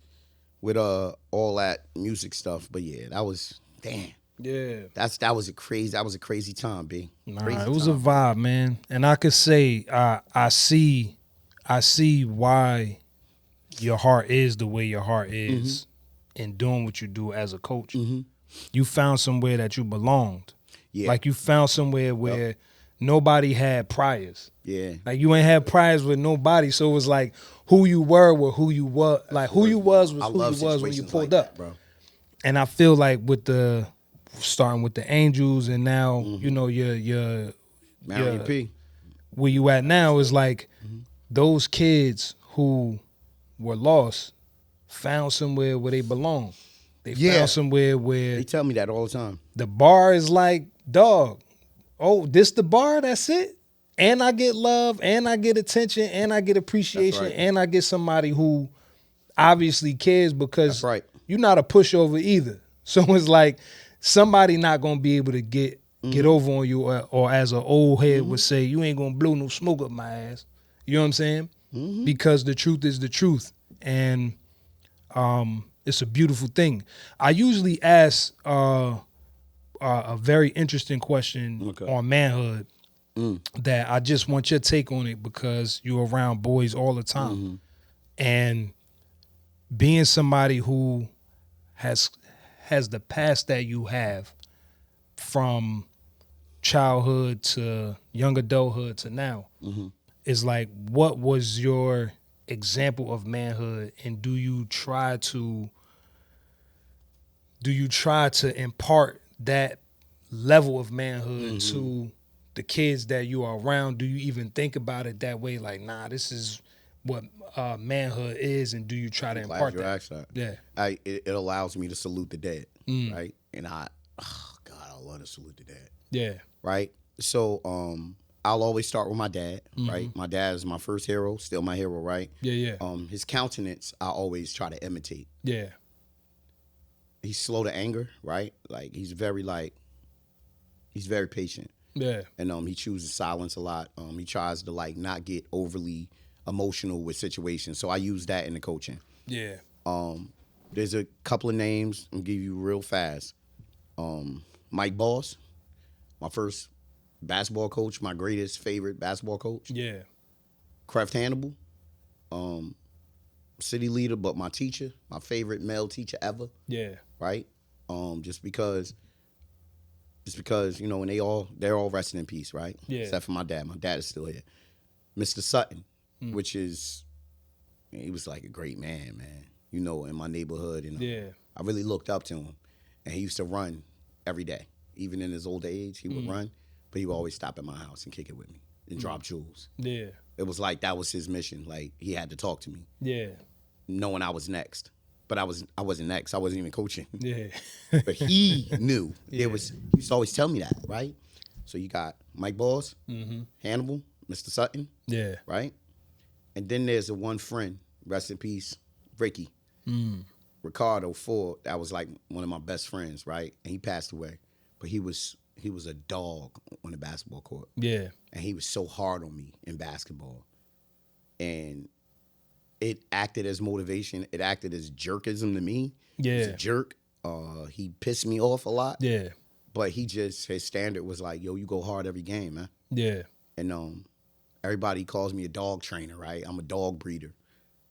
with all that music stuff. But yeah, that was damn. Yeah. That was a crazy time, B. Nah, Crazy it was time. a vibe, man. And I could say I see why your heart is the way your heart is in doing what you do as a coach. You found somewhere that you belonged. Yeah. Like you found somewhere where nobody had priors. Yeah. Like you ain't had priors with nobody. So it was like who you were with who you was. Like who you was I who love you was when you situations pulled like up. that, bro. And I feel like with the starting with the Angels and now, your Marion Yeah. P. where you at now is like those kids who were lost found somewhere where they belong. They found somewhere where They tell me that all the time. the bar is like, dog, oh, this the bar? That's it? And I get love, and I get attention, and I get appreciation, That's right. and I get somebody who obviously cares because That's right. you're not a pushover either. So it's like somebody not gonna be able to get over on you, or as an old head would say, you ain't gonna blow no smoke up my ass. You know what I'm saying? Because the truth is the truth, and it's a beautiful thing. I usually ask a very interesting question on manhood that I just want your take on it because you're around boys all the time, and being somebody who has the past that you have from childhood to young adulthood to now is like, what was your example of manhood, and do you try to impart that level of manhood to the kids that you are around? Do you even think about it that way, like, nah, this is what manhood is, and do you try to impart that? Yeah. It allows me to salute the dead, right? And I love to salute the dead. Yeah. Right? So I'll always start with my dad, right? My dad is my first hero, still my hero, right? Yeah. His countenance, I always try to imitate. Yeah. He's slow to anger, right? Like he's very patient. Yeah. And he chooses silence a lot. He tries to like not get overly emotional with situations. So I use that in the coaching. Yeah. There's a couple of names I'm gonna give you real fast. Mike Boss, my first basketball coach, my greatest favorite basketball coach. Yeah. Kraft Hannibal, city leader, but my teacher, my favorite male teacher ever. Yeah. Right? Just because and they're all resting in peace, right? Yeah. Except for my dad. My dad is still here. Mr. Sutton, which is, he was like a great man, in my neighborhood, and I really looked up to him. And he used to run every day, even in his older age. He would run, but he would always stop at my house and kick it with me and drop jewels. Yeah. It was like that was his mission. Like he had to talk to me, Yeah. knowing I was next. But I wasn't next. I wasn't even coaching. Yeah. But he knew. Yeah. He used to always tell me that, right? So you got Mike Boss, Hannibal, Mr. Sutton, Yeah. right? And then there's a one friend, rest in peace, Ricky. Ricardo Ford, that was like one of my best friends, right? And he passed away. But he was he was a dog on the basketball court. Yeah. And he was so hard on me in basketball. And it acted as motivation. It acted as jerkism to me. Yeah. He was a jerk. He pissed me off a lot. Yeah. But his standard was like, yo, you go hard every game, man. Yeah. And everybody calls me a dog trainer, right? I'm a dog breeder.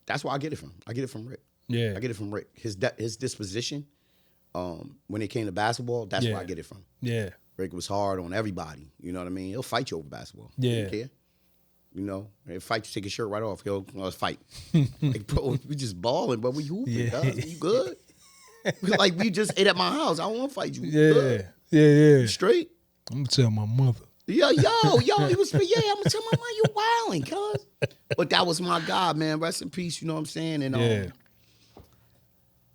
That's where I get it from. I get it from Rick. Yeah. I get it from Rick. His disposition, when it came to basketball, that's where I get it from. Yeah. Rick was hard on everybody. You know what I mean? He'll fight you over basketball. Yeah. He don't care. You know, he'll fight you, take your shirt right off. Let's fight. Like, bro, we just balling, but we hooping. Yeah. You good? Like, we just ate at my house. I don't want to fight you. Yeah. Good? Yeah. You straight? I'm gonna tell my mother. Yo, he was, I'm gonna tell my mom you wilding, cuz. But that was my God, man. Rest in peace, you know what I'm saying? And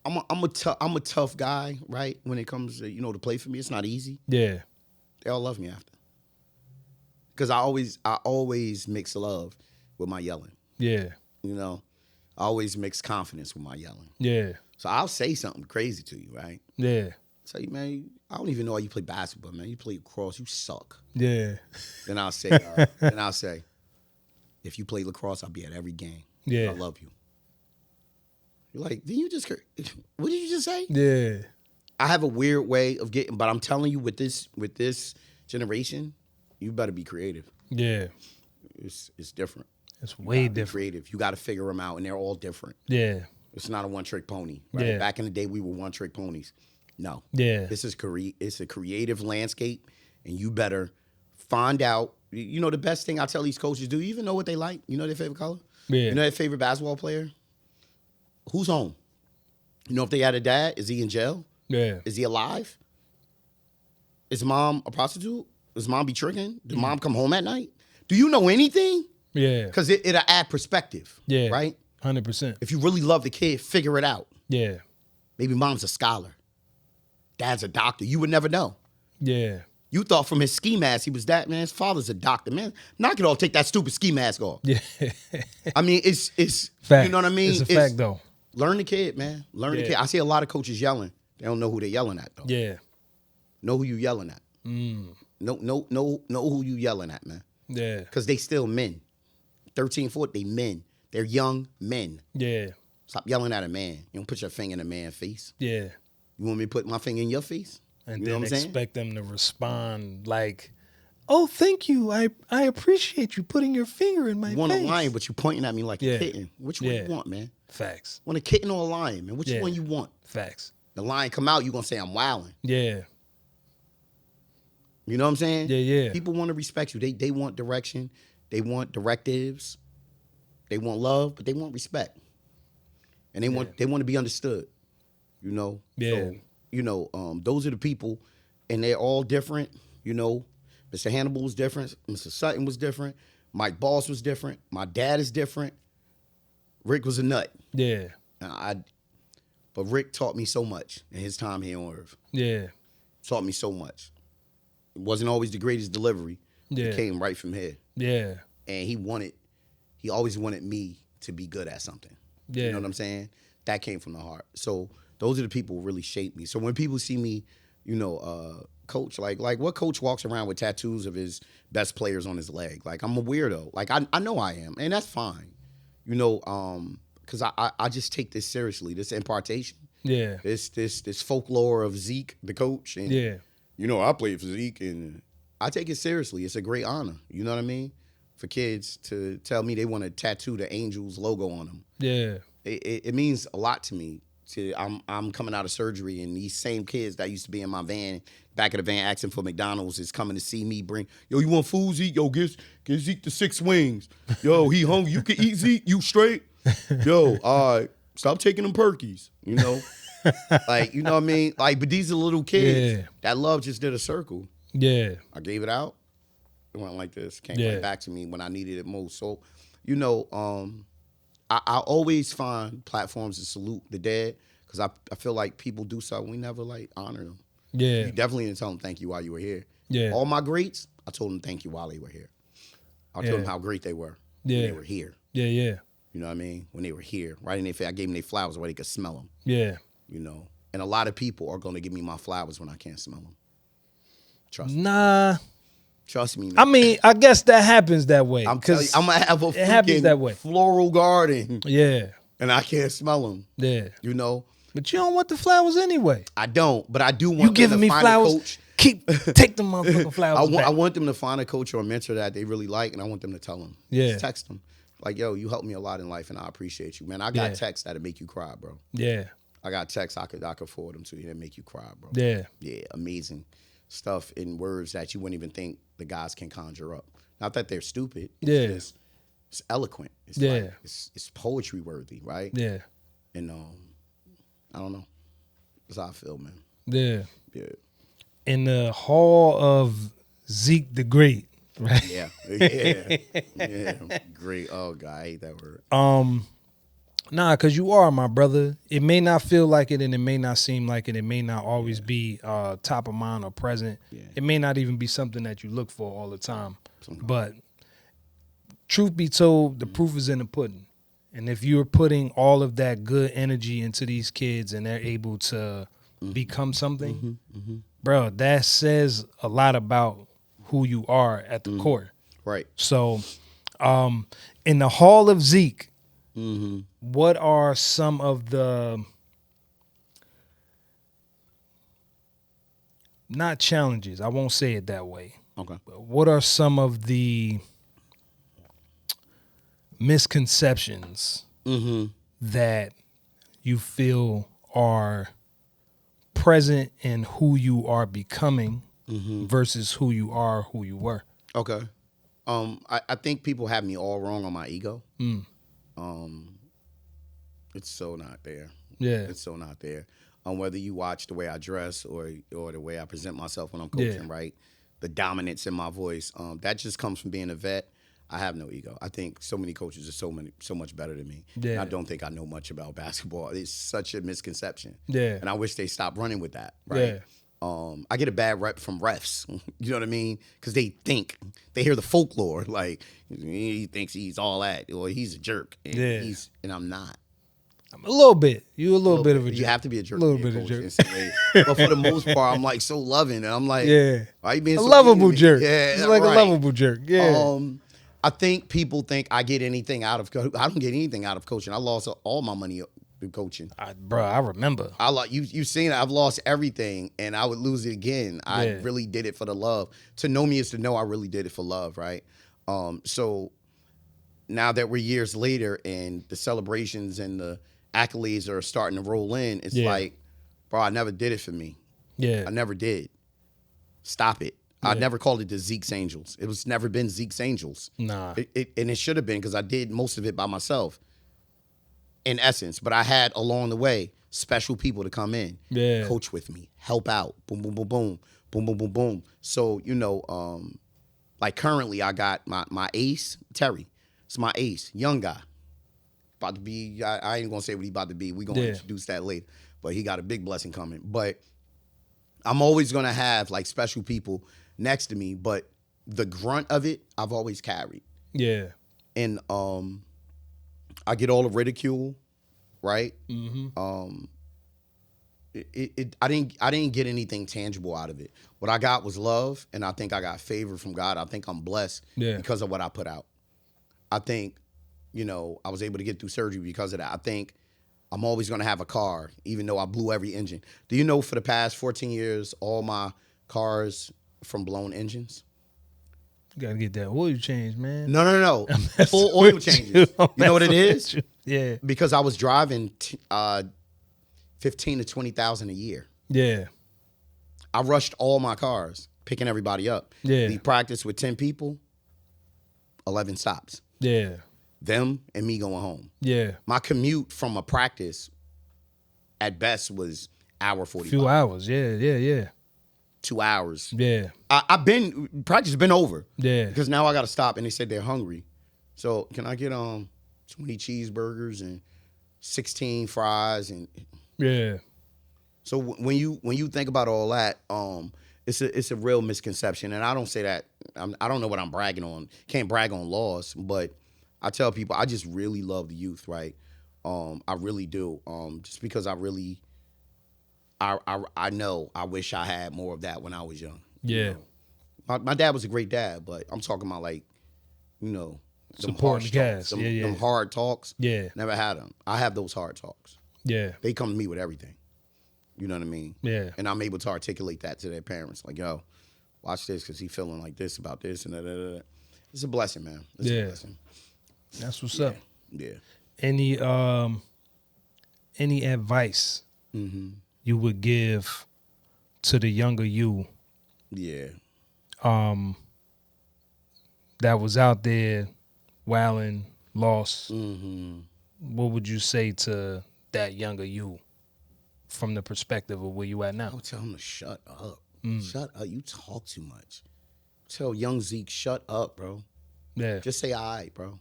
I'm a tough guy, right? When it comes to, to play for me, it's not easy. Yeah. They all love me after. Because I always mix love with my yelling. Yeah. You know? I always mix confidence with my yelling. Yeah. So I'll say something crazy to you, right? Yeah. Say, man, I don't even know how you play basketball, man. You play lacrosse, you suck. Yeah. Then I'll say, if you play lacrosse, I'll be at every game. Yeah. I love you. You're like, what did you just say? Yeah. I have a weird way of getting, but I'm telling you, with this generation, you better be creative. Yeah. It's different. It's way different. Creative. You got to figure them out, and they're all different. Yeah. It's not a one-trick pony. Right? Yeah. Back in the day, we were one-trick ponies. No. Yeah. It's a creative landscape, and you better find out. You know, the best thing I tell these coaches, do you even know what they like? You know their favorite color? Yeah. You know their favorite basketball player? Who's home? You know if they had a dad? Is he in jail? Yeah. Is he alive? Is mom a prostitute? Does mom be tricking? Does mom come home at night? Do you know anything? Yeah. Because it'll add perspective. Yeah. Right? 100%. If you really love the kid, figure it out. Yeah. Maybe mom's a scholar. Dad's a doctor. You would never know. Yeah. You thought from his ski mask he was that, man. His father's a doctor, man. Knock it off. Take that stupid ski mask off. Yeah. I mean, it's fact. You know what I mean? It's a fact, though. Learn the kid, man. Learn the kid. I see a lot of coaches yelling. They don't know who they're yelling at, though. Yeah. Know who you yelling at. Know who you yelling at, man. Yeah. Because they still men. 13, 14, they men. They're young men. Yeah. Stop yelling at a man. You don't put your finger in a man's face. Yeah. You want me to put my finger in your face? And you know then what I'm saying? expect them to respond like, "Oh, thank you. I appreciate you putting your finger in my You want face." a lion, but you pointing at me like a kitten. Which one you want, man? Facts. Want a kitten or a lion, man? Which one you want? Facts. The lion come out, you gonna say I'm wilding. Yeah. You know what I'm saying? Yeah. People want to respect you. They want direction. They want directives. They want love, but they want respect. And they want to be understood. You know? Yeah. So, those are the people, and they're all different. You know, Mr. Hannibal was different. Mr. Sutton was different. Mike Boss was different. My dad is different. Rick was a nut. Yeah. But Rick taught me so much in his time here on Earth. Yeah. Taught me so much. It wasn't always the greatest delivery. Yeah. It came right from here. Yeah. And he always wanted me to be good at something. Yeah. You know what I'm saying? That came from the heart. So those are the people who really shaped me. So when people see me, coach, like what coach walks around with tattoos of his best players on his leg? Like, I'm a weirdo. Like, I know I am. And that's fine. Because I just take this seriously, this impartation. Yeah. This folklore of Zeek, the coach. And, I played for Zeek, and I take it seriously. It's a great honor. You know what I mean? For kids to tell me they want to tattoo the Angels logo on them. Yeah. It means a lot to me. I'm coming out of surgery, and these same kids that used to be in my van, back of the van asking for McDonald's, is coming to see me yo, you want food, Zeke? Yo, get Zeke the 6 wings. Yo, he hungry. You can eat, Zeke? You straight? Yo, all right. Stop taking them perkies, Like, you know what I mean? Like, but these are little kids. Yeah. That love just did a circle. Yeah. I gave it out. It went like this. Came right back to me when I needed it most. So, I always find platforms to salute the dead, because I feel like people do something, we never, honor them. Yeah. You definitely didn't tell them thank you while you were here. Yeah. All my greats, I told them thank you while they were here. I told them how great they were when they were here. Yeah, yeah. You know what I mean? When they were here. Right in their face. I gave them their flowers where they could smell them. Yeah. And a lot of people are going to give me my flowers when I can't smell them. Trust me. Nah. Trust me, man. I mean, I guess that happens that way. I'm telling you, I'm gonna have a it happens that way. freaking floral garden, Yeah. and I can't smell them. Yeah. You know, But you don't want the flowers anyway. I don't, but I do want You them giving to me find flowers? a coach. Take them motherfucking flowers back. I want them to find a coach or a mentor that they really like, and I want them to tell them. Yeah. Just text them. Like, yo, you helped me a lot in life, and I appreciate you, man. I got Yeah. texts that'll make you cry, bro. Yeah. I got texts I could forward them to you that make you cry, bro. Yeah. Yeah, amazing stuff in words that you wouldn't even think the guys can conjure up. Not that they're stupid. It's it's eloquent. It's like, it's poetry worthy, right? Yeah. And I don't know. That's how I feel, man. Yeah. Yeah. In the hall of Zeek the Great, right? Yeah. Yeah. Great. Oh God, I hate that word. Nah, because you are my brother. It may not feel like it and it may not seem like it. It may not always be top of mind or present. Yeah. It may not even be something that you look for all the time. But truth be told, the proof is in the pudding. And if you're putting all of that good energy into these kids and they're able to become something, bro, that says a lot about who you are at the core. Right. So in the hall of Zeek, what are some of the, not challenges, I won't say it that way. Okay. But what are some of the misconceptions that you feel are present in who you are becoming versus who you are, who you were? Okay. I think people have me all wrong on my ego. It's so not there. Yeah. It's so not there. Whether you watch the way I dress or the way I present myself when I'm coaching, right? The dominance in my voice, that just comes from being a vet. I have no ego. I think so many coaches are so much better than me. Yeah. And I don't think I know much about basketball. It's such a misconception. Yeah. And I wish they stopped running with that, right? Yeah. I get a bad rep from refs. You know what I mean? Because they hear the folklore, like he thinks he's all that, or he's a jerk, and and I'm not. I'm a little bit. You a little bit of a jerk. You have to be a jerk. A little bit of a jerk. in some way. But for the most part, I'm like so loving, and I'm like, why you being a so lovable mean to me? jerk. Yeah, it's like right. a lovable jerk. Yeah. I think people think I get anything out of coaching. I don't get anything out of coaching. I lost all my money through coaching. Bro, I remember. You've seen it. I've lost everything, and I would lose it again. I really did it for the love. To know me is to know I really did it for love, right? So now that we're years later, and the celebrations and the accolades are starting to roll in, it's like, bro, I never did it for me. Yeah. I never did. Stop it. I never called it the Zeke's Angels. It was never been Zeke's Angels. Nah. And it should have been, because I did most of it by myself, in essence. But I had, along the way, special people to come in, coach with me, help out, boom, boom, boom, boom, boom, boom, boom, boom. So, like currently I got my ace, Terry. It's my ace, young guy. About to be, I ain't going to say what he about to be. We're going to introduce that later. But he got a big blessing coming. But I'm always going to have like special people next to me, but the grunt of it, I've always carried. Yeah. And I get all the ridicule, right? I didn't get anything tangible out of it. What I got was love, and I think I got favor from God. I think I'm blessed because of what I put out. I think, I was able to get through surgery because of that. I think I'm always going to have a car, even though I blew every engine. Do you know for the past 14 years, all my cars from blown engines? You got to get that oil change, man. No. Full oil changes. You know what it is? Yeah. Because I was driving 15 to 20,000 a year. Yeah. I rushed all my cars, picking everybody up. Yeah. We practiced with 10 people, 11 stops. Yeah. Them and me going home. Yeah. My commute from a practice at best was hour 45. Few hours. Yeah. 2 hours. Yeah. Practice has been over. Yeah. Because now I got to stop, and they said they're hungry. So can I get 20 cheeseburgers and 16 fries and Yeah. So when you think about all that, it's a real misconception, and I don't say that. I don't know what I'm bragging on. Can't brag on loss, but I tell people I just really love the youth, right? I really do. Just because I know I wish I had more of that when I was young. Yeah. My dad was a great dad, but I'm talking about like, them Supporting the harsh cast. talks, Yeah. them hard talks. Yeah. Never had them. I have those hard talks. Yeah. They come to me with everything. You know what I mean? Yeah. And I'm able to articulate that to their parents. Like, yo, watch this because he feeling like this about this and da. It's a blessing, man. It's a blessing. That's what's up. Yeah. Any advice you would give to the younger you Yeah. that was out there wilding, lost? Mm-hmm. What would you say to that younger you from the perspective of where you at I now? would tell him to shut up. Shut up. You talk too much. Tell young Zeke, shut up, bro. Yeah. Just say all right, bro.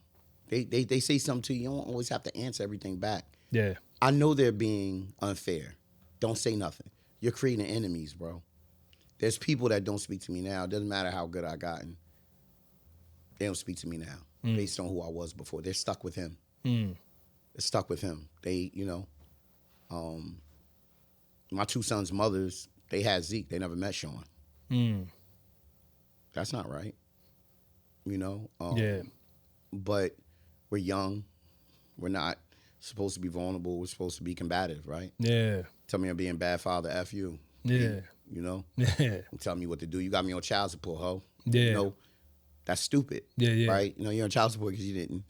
They say something to you. You don't always have to answer everything back. Yeah. I know they're being unfair. Don't say nothing. You're creating enemies, bro. There's people that don't speak to me now. It doesn't matter how good I gotten. They don't speak to me now based on who I was before. They're stuck with him. They're stuck with him. They, my two sons' mothers, they had Zeke. They never met Sean. That's not right. Yeah. But we're young. We're not supposed to be vulnerable. We're supposed to be combative, right? Yeah. Tell me I'm being a bad father, F you. Yeah. Yeah. Tell me what to do. You got me on child support, ho. Yeah. That's stupid. Yeah. Right? You're on child support because you didn't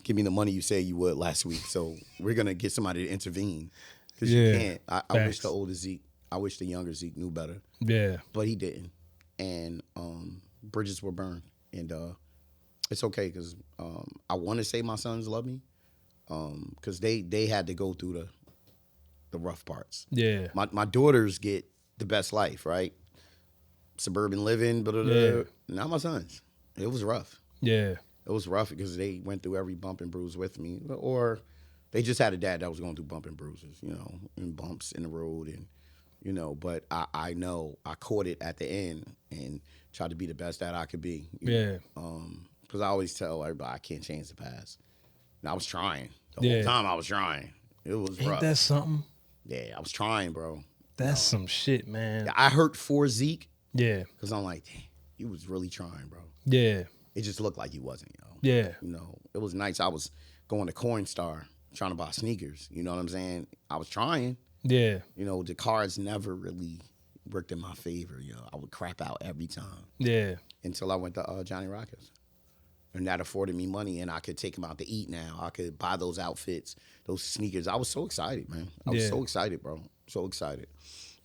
give me the money you said you would last week. So we're going to get somebody to intervene because you can't. I wish the older Zeke, I wish the younger Zeke knew better. Yeah. But he didn't. And bridges were burned. And it's okay because I want to say my sons love me because they had to go through the rough parts. Yeah. My daughters get the best life, right? Suburban living, blah, blah, blah. Yeah. Not my sons. It was rough. Yeah. It was rough because they went through every bump and bruise with me, or they just had a dad that was going through bump and bruises, and bumps in the road, and But I know I caught it at the end and tried to be the best that I could be. Yeah. Because I always tell everybody I can't change the past. And I was trying the Yeah. whole time. I was trying. It was Ain't rough. that something? Yeah, I was trying, bro. That's some shit, man. I hurt for Zeke Yeah. because I'm like, damn, you was really trying, bro. Yeah. It just looked like he wasn't, yo. Yeah. It was nice. I was going to Coinstar trying to buy sneakers. You know what I'm saying? I was trying. Yeah. The cards never really worked in my favor, I would crap out every time. Yeah. Until I went to Johnny Rockets. And that afforded me money, and I could take him out to eat now. I could buy those outfits, those sneakers. I was so excited, man. I was so excited, bro. So excited.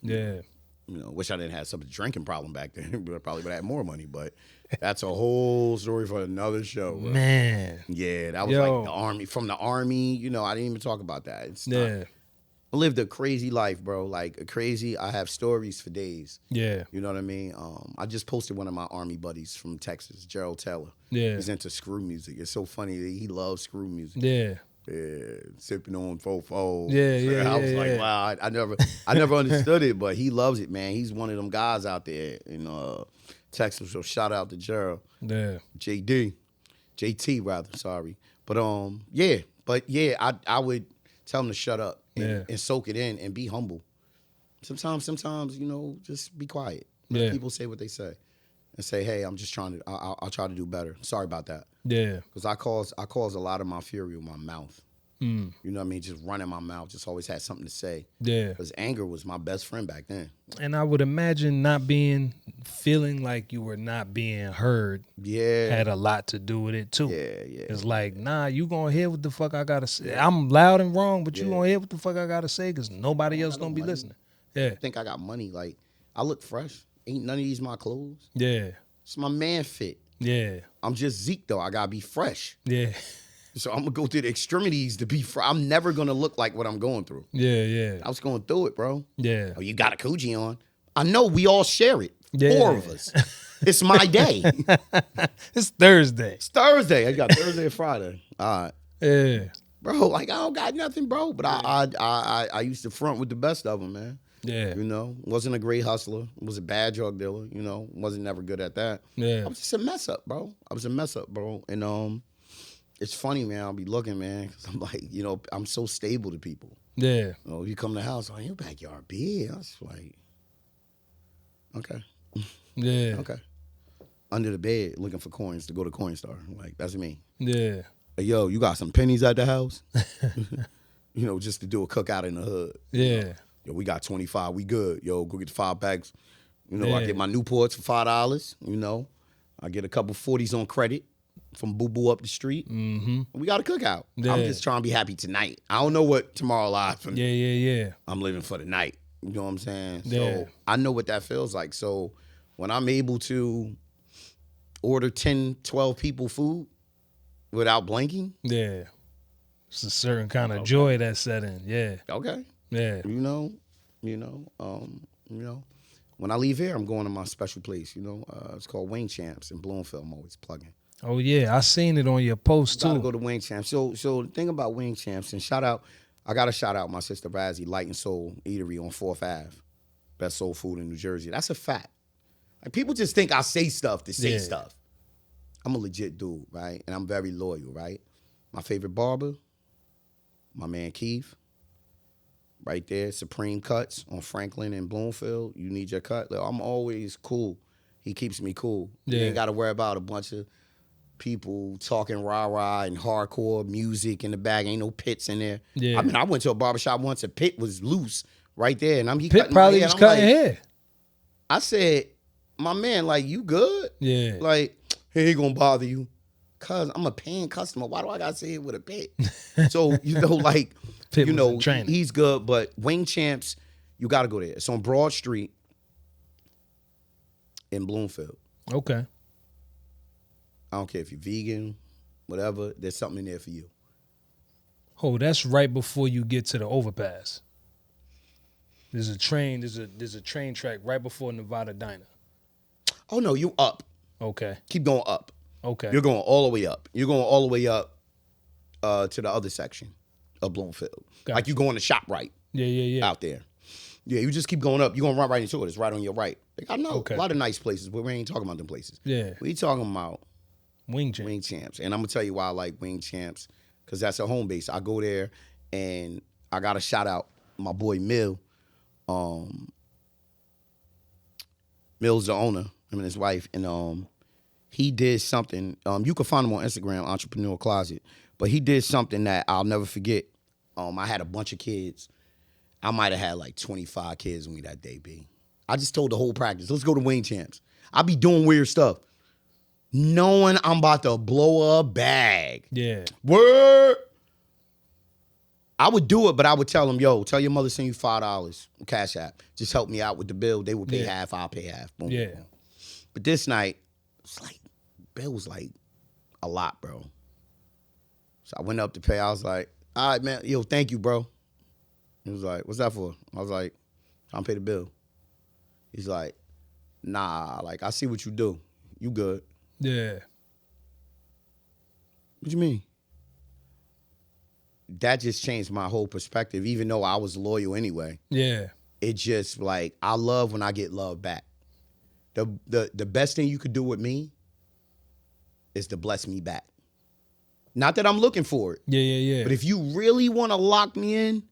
Yeah. Wish I didn't have some drinking problem back then. But I probably would have had more money. But that's a whole story for another show, bro. Man. Yeah, that was like the army. From the army, I didn't even talk about that. It's not, I lived a crazy life, bro. Like I have stories for days. Yeah. You know what I mean? I just posted one of my army buddies from Texas, Gerald Taylor. Yeah. He's into screw music. It's so funny that he loves screw music. Yeah. Yeah, sipping on fofo. Yeah. I was like, wow, I never understood it, but he loves it, man. He's one of them guys out there in Texas. So shout out to Gerald. Yeah. JT rather, sorry. But I would tell him to shut up and soak it in and be humble. Sometimes, just be quiet. Let people say what they say. And say, hey, I'm just trying to, I'll try to do better. Sorry about that. Yeah. Because I cause a lot of my fury with my mouth. You know what I mean? Just running my mouth, just always had something to say. Yeah. Because anger was my best friend back then. And I would imagine feeling like you were not being heard had a lot to do with it too. Yeah. It's like, nah, you gonna hear what the fuck I gotta say. I'm loud and wrong, but you gonna hear what the fuck I gotta say because nobody else gonna be listening. Yeah. I think I got money. Like, I look fresh. Ain't none of these my clothes. Yeah. It's my man fit. Yeah. I'm just Zeke, though. I got to be fresh. Yeah. So I'm going to go through the extremities to be fresh. I'm never going to look like what I'm going through. Yeah. I was going through it, bro. Yeah. Oh, you got a Coogi on. I know we all share it. Yeah. 4 of us. It's my day. It's Thursday. It's Thursday. I got Thursday and Friday. All right. Yeah. Bro, like, I don't got nothing, bro. But I used to front with the best of them, man. Yeah. Wasn't a great hustler. Was a bad drug dealer, wasn't never good at that. Yeah. I was just a mess up, bro. And it's funny, man. I'll be looking, man, because I'm like, I'm so stable to people. Yeah. You come to the house, your backyard big. I was like, okay. Yeah. Okay. Under the bed looking for coins to go to Coinstar. Like, that's me. Yeah. Hey, yo, you got some pennies at the house? Just to do a cookout in the hood. Yeah. Yo, we got 25. We good. Yo, go get the 5 bags. I Yeah. get my Newports for $5. I get a couple 40s on credit from Boo Boo up the street. Mm-hmm. We got a cookout. Yeah. I'm just trying to be happy tonight. I don't know what tomorrow lies for me. Yeah. I'm living for the night. You know what I'm saying? Yeah. So I know what that feels like. So when I'm able to order 10, 12 people food without blinking. Yeah. It's a certain kind of joy that's set in. Yeah. Okay. Yeah. When I leave here, I'm going to my special place. It's called Wing Champs in Bloomfield. I'm always plugging. Oh yeah, I seen it on your post Gotta too. go to Wing Champs. So the thing about Wing Champs, and I gotta shout out my sister Razzie, Light and Soul Eatery on 4th Ave. Best soul food in New Jersey. That's a fact. Like, people just think I say stuff to say stuff. I'm a legit dude, right? And I'm very loyal, right? My favorite barber, my man Keith. Right there, Supreme Cuts on Franklin and Bloomfield. You need your cut. Like, I'm always cool. He keeps me cool. You ain't got to worry about a bunch of people talking rah-rah and hardcore music in the bag. Ain't no pits in there. Yeah. I mean, I went to a barbershop once. A pit was loose right there. And he Pit cutting probably my hair. was And I'm cutting like, hair. I said, my man, like, you good? Yeah. Like, he ain't going to bother you. Cuz I'm a paying customer. Why do I got to say it with a pit? So, like... Pitt was in training. He's good, but Wing Champs, you got to go there. It's on Broad Street in Bloomfield. Okay. I don't care if you're vegan, whatever. There's something in there for you. Oh, that's right before you get to the overpass. There's a train. There's a train track right before Nevada Diner. Oh no, you up. Okay. Keep going up. Okay. You're going all the way up. You're going all the way up to the other section of Bloomfield. Gotcha. Like you going to ShopRite. Yeah. Out there. Yeah, you just keep going up. You're going to run right into it. It's right on your right. Like, I know Okay. a lot of nice places, but we ain't talking about them places. Yeah. We talking about Wing Champs. Wing Champs. And I'm going to tell you why I like Wing Champs, because that's a home base. I go there, and I got to shout out my boy Mill. Mill's the owner, him and his wife, and he did something. You can find him on Instagram, Entrepreneur Closet, but he did something that I'll never forget. I had a bunch of kids. I might have had like 25 kids with me that day, B. I just told the whole practice, let's go to Wing Champs. I be doing weird stuff, knowing I'm about to blow a bag. Yeah. Word. I would do it, but I would tell them, yo, tell your mother send you $5, Cash App. Just help me out with the bill. They would pay half, I'll pay half. Boom, Yeah. boom. But this night, it's like, bill was like a lot, bro. So I went up to pay. I was like, all right, man, yo, thank you, bro. He was like, what's that for? I was like, trying to pay the bill. He's like, nah, like, I see what you do. You good. Yeah. What you mean? That just changed my whole perspective, even though I was loyal anyway. Yeah. It just, like, I love when I get love back. The best thing you could do with me is to bless me back. Not that I'm looking for it. Yeah. But if you really want to lock me in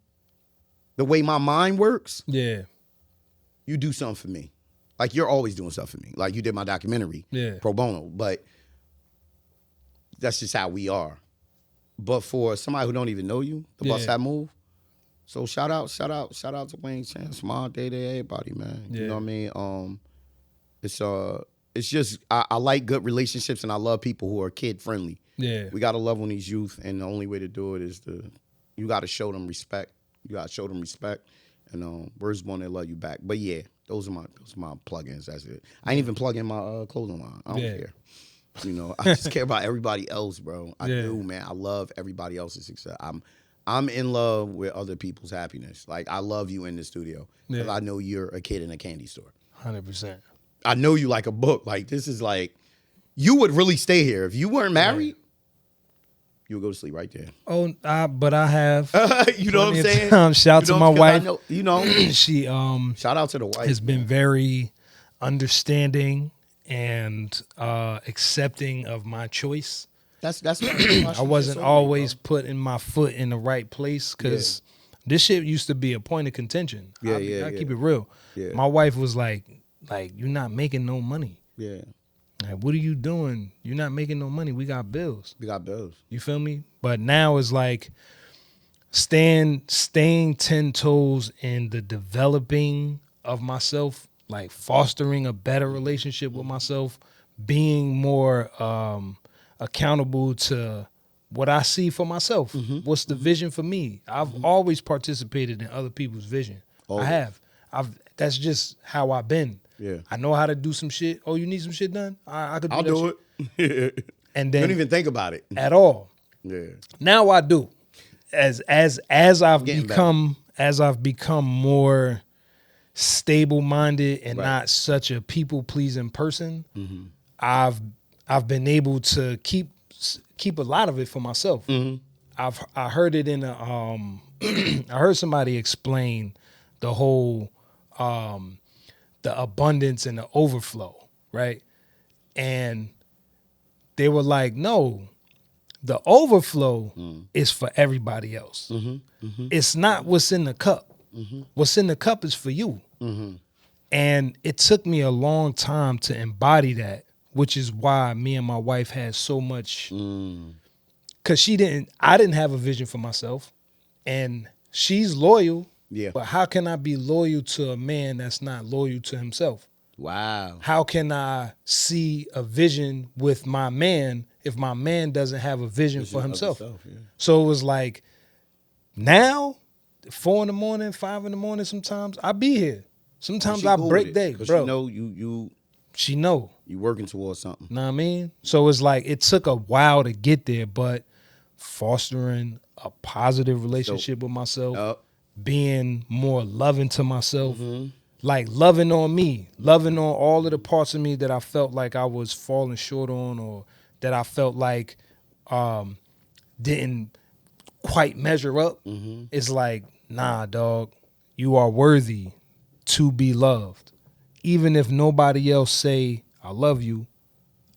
the way my mind works, Yeah. you do something for me. Like, you're always doing stuff for me. Like, you did my documentary, pro bono. But that's just how we are. But for somebody who don't even know you, to bust that move. So shout out to Wayne Chance, Small Day to everybody, man. Yeah. You know what I mean? It's just I like good relationships, and I love people who are kid friendly. Yeah. We gotta love on these youth, and the only way to do it is you gotta show them respect. And words born, they love you back. But yeah, those are my plugins. That's it. I ain't even plug in my clothing line. I don't care. I just care about everybody else, bro. I do, man. I love everybody else's success. I'm in love with other people's happiness. Like, I love you in the studio because I know you're a kid in a candy store. 100%. I know you like a book. Like, this is like, you would really stay here if you weren't married. You would go to sleep right there. Oh, but I have. You know what I'm saying? Shout out to my wife. She shout out to the wife. Has been very understanding and accepting of my choice. That's I wasn't always putting my foot in the right place because this shit used to be a point of contention. I keep it real. Yeah. My wife was like, like, you're not making no money. Yeah. Like, what are you doing? You're not making no money. We got bills. We got bills. You feel me? But now it's like staying 10 toes in the developing of myself, like fostering a better relationship with myself, being more accountable to what I see for myself. What's the vision for me? I've always participated in other people's vision. Always. I have. That's just how I've been. Yeah. I know how to do some shit. Oh, you need some shit done? I could do I'll that do shit. it. And then Don't even think about it. at all. Yeah. Now I do. As I've Getting become more stable minded and Right. not such a people pleasing person, I've been able to keep a lot of it for myself. I heard it in a I heard somebody explain the whole the abundance and the overflow, right? And they were like, no, the overflow is for everybody else. It's not what's in the cup. What's in the cup is for you. And it took me a long time to embody that, which is why me and my wife had so much, because I didn't have a vision for myself, and she's loyal. Yeah. But how can I be loyal to a man that's not loyal to himself? Wow. How can I see a vision with my man if my man doesn't have a vision for himself? Yeah. So it was like, now, 4 a.m, 5 a.m, sometimes I be here. Sometimes I break day, bro. You know you She know. you working towards something. Know what I mean? So it's like, it took a while to get there, but fostering a positive relationship with myself, being more loving to myself, like loving on me, loving on all of the parts of me that I felt like I was falling short on, or that I felt like didn't quite measure up. It's like, nah, dog, you are worthy to be loved. Even if nobody else say I love you,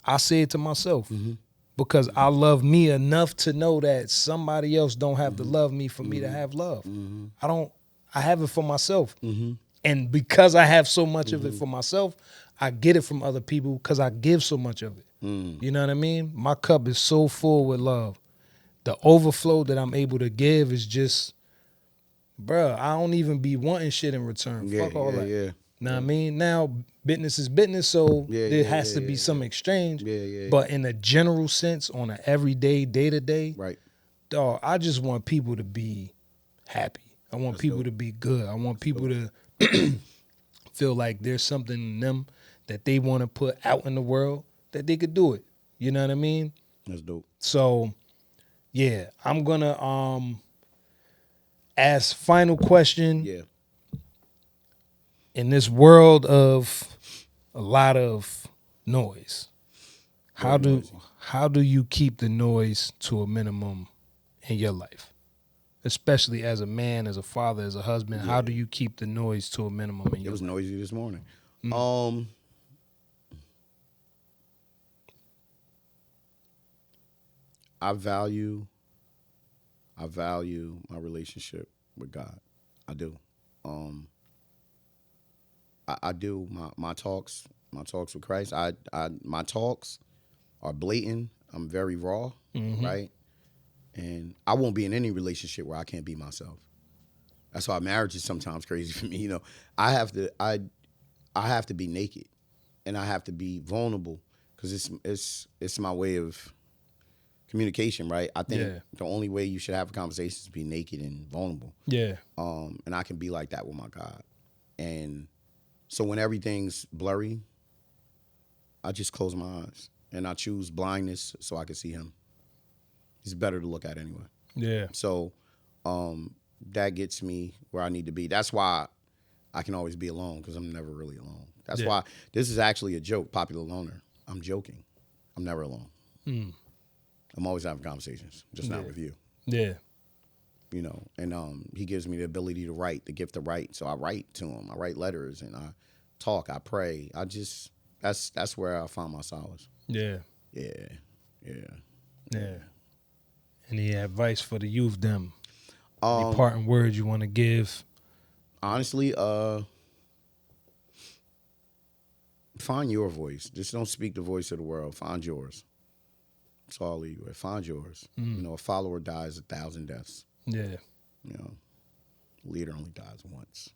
I say it to myself. Because I love me enough to know that somebody else don't have to love me for me to have love. I have it for myself. And because I have so much of it for myself, I get it from other people because I give so much of it. You know what I mean? My cup is so full with love. The overflow that I'm able to give is just, bruh, I don't even be wanting shit in return. Fuck all that. Yeah. Know what I mean? Now, business is business, so there has to be some exchange. But in a general sense, on an everyday, day-to-day, Right. dog, I just want people to be happy. I want people to be good. I want people to feel like there's something in them that they want to put out in the world, that they could do it. You know what I mean? That's dope. So, yeah, I'm going to ask final question. Yeah. In this world of a lot of noise, how do you keep the noise to a minimum in your life? Especially as a man, as a father, as a husband, how do you keep the noise to a minimum in your life? It was noisy this morning. I value my relationship with God. I do. I do my talks with Christ. My talks are blatant. I'm very raw, right? And I won't be in any relationship where I can't be myself. That's why marriage is sometimes crazy for me. You know, I have to be naked, and I have to be vulnerable because it's my way of communication, right? I think the only way you should have a conversation is be naked and vulnerable. Yeah. And I can be like that with my God. And so when everything's blurry, I just close my eyes and I choose blindness so I can see him. He's better to look at anyway. Yeah. So that gets me where I need to be. That's why I can always be alone, because I'm never really alone. That's why this is actually a joke, Popular Loner. I'm joking. I'm never alone. I'm always having conversations, just not with you. Yeah. You know, and he gives me the ability to write, the gift to write. So I write to him. I write letters and I talk. I pray. That's where I find my solace. Yeah. Yeah. Yeah. Yeah. Any advice for the youth, them? Any parting words you want to give? Honestly, Find your voice. Just don't speak the voice of the world. Find yours. That's all I'll leave you with. Find yours. You know, a follower dies 1,000 deaths. Yeah. You know, a leader only dies once.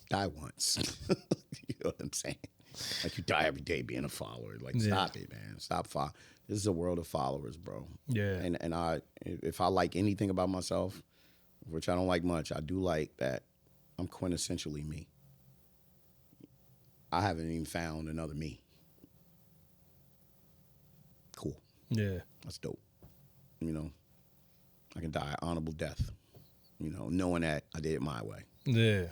Die once. You know what I'm saying? Like, you die every day being a follower. Like, stop it, man. Stop. This is a world of followers, bro. Yeah. And if I like anything about myself, which I don't like much, I do like that I'm quintessentially me. I haven't even found another me. Cool. Yeah. That's dope. You know, I can die an honorable death, you know, knowing that I did it my way. Yeah.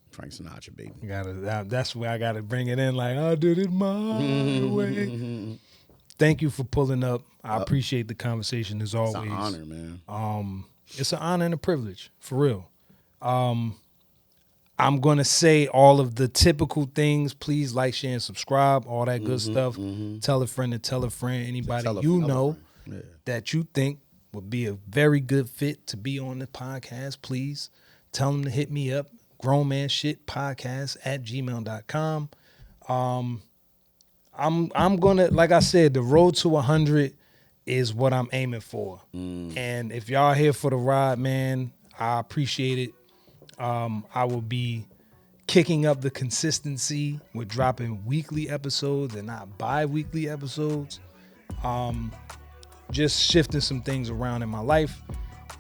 Frank Sinatra, baby. That's where I gotta bring it in. Like, I did it my way. Thank you for pulling up. I appreciate the conversation as always. It's an honor, man. It's an honor and a privilege, for real. I'm going to say all of the typical things. Please like, share, and subscribe, all that good stuff. Tell a friend to tell a friend. Anybody you know that you think would be a very good fit to be on the podcast, please tell them to hit me up, grownmanshitpodcast@gmail.com. I'm going to, like I said, the road to 100 is what I'm aiming for. And if y'all here for the ride, man, I appreciate it. I will be kicking up the consistency with dropping weekly episodes and not bi-weekly episodes. Just shifting some things around in my life.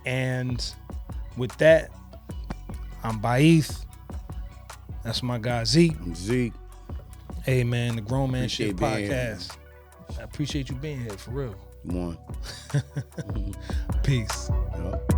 And with that, I'm Baith. That's my guy Zeek. I'm Zeek. Hey man, the Grown Man Shit Appreciate being Podcast. I appreciate you being here for real. Come on. Peace. Yep.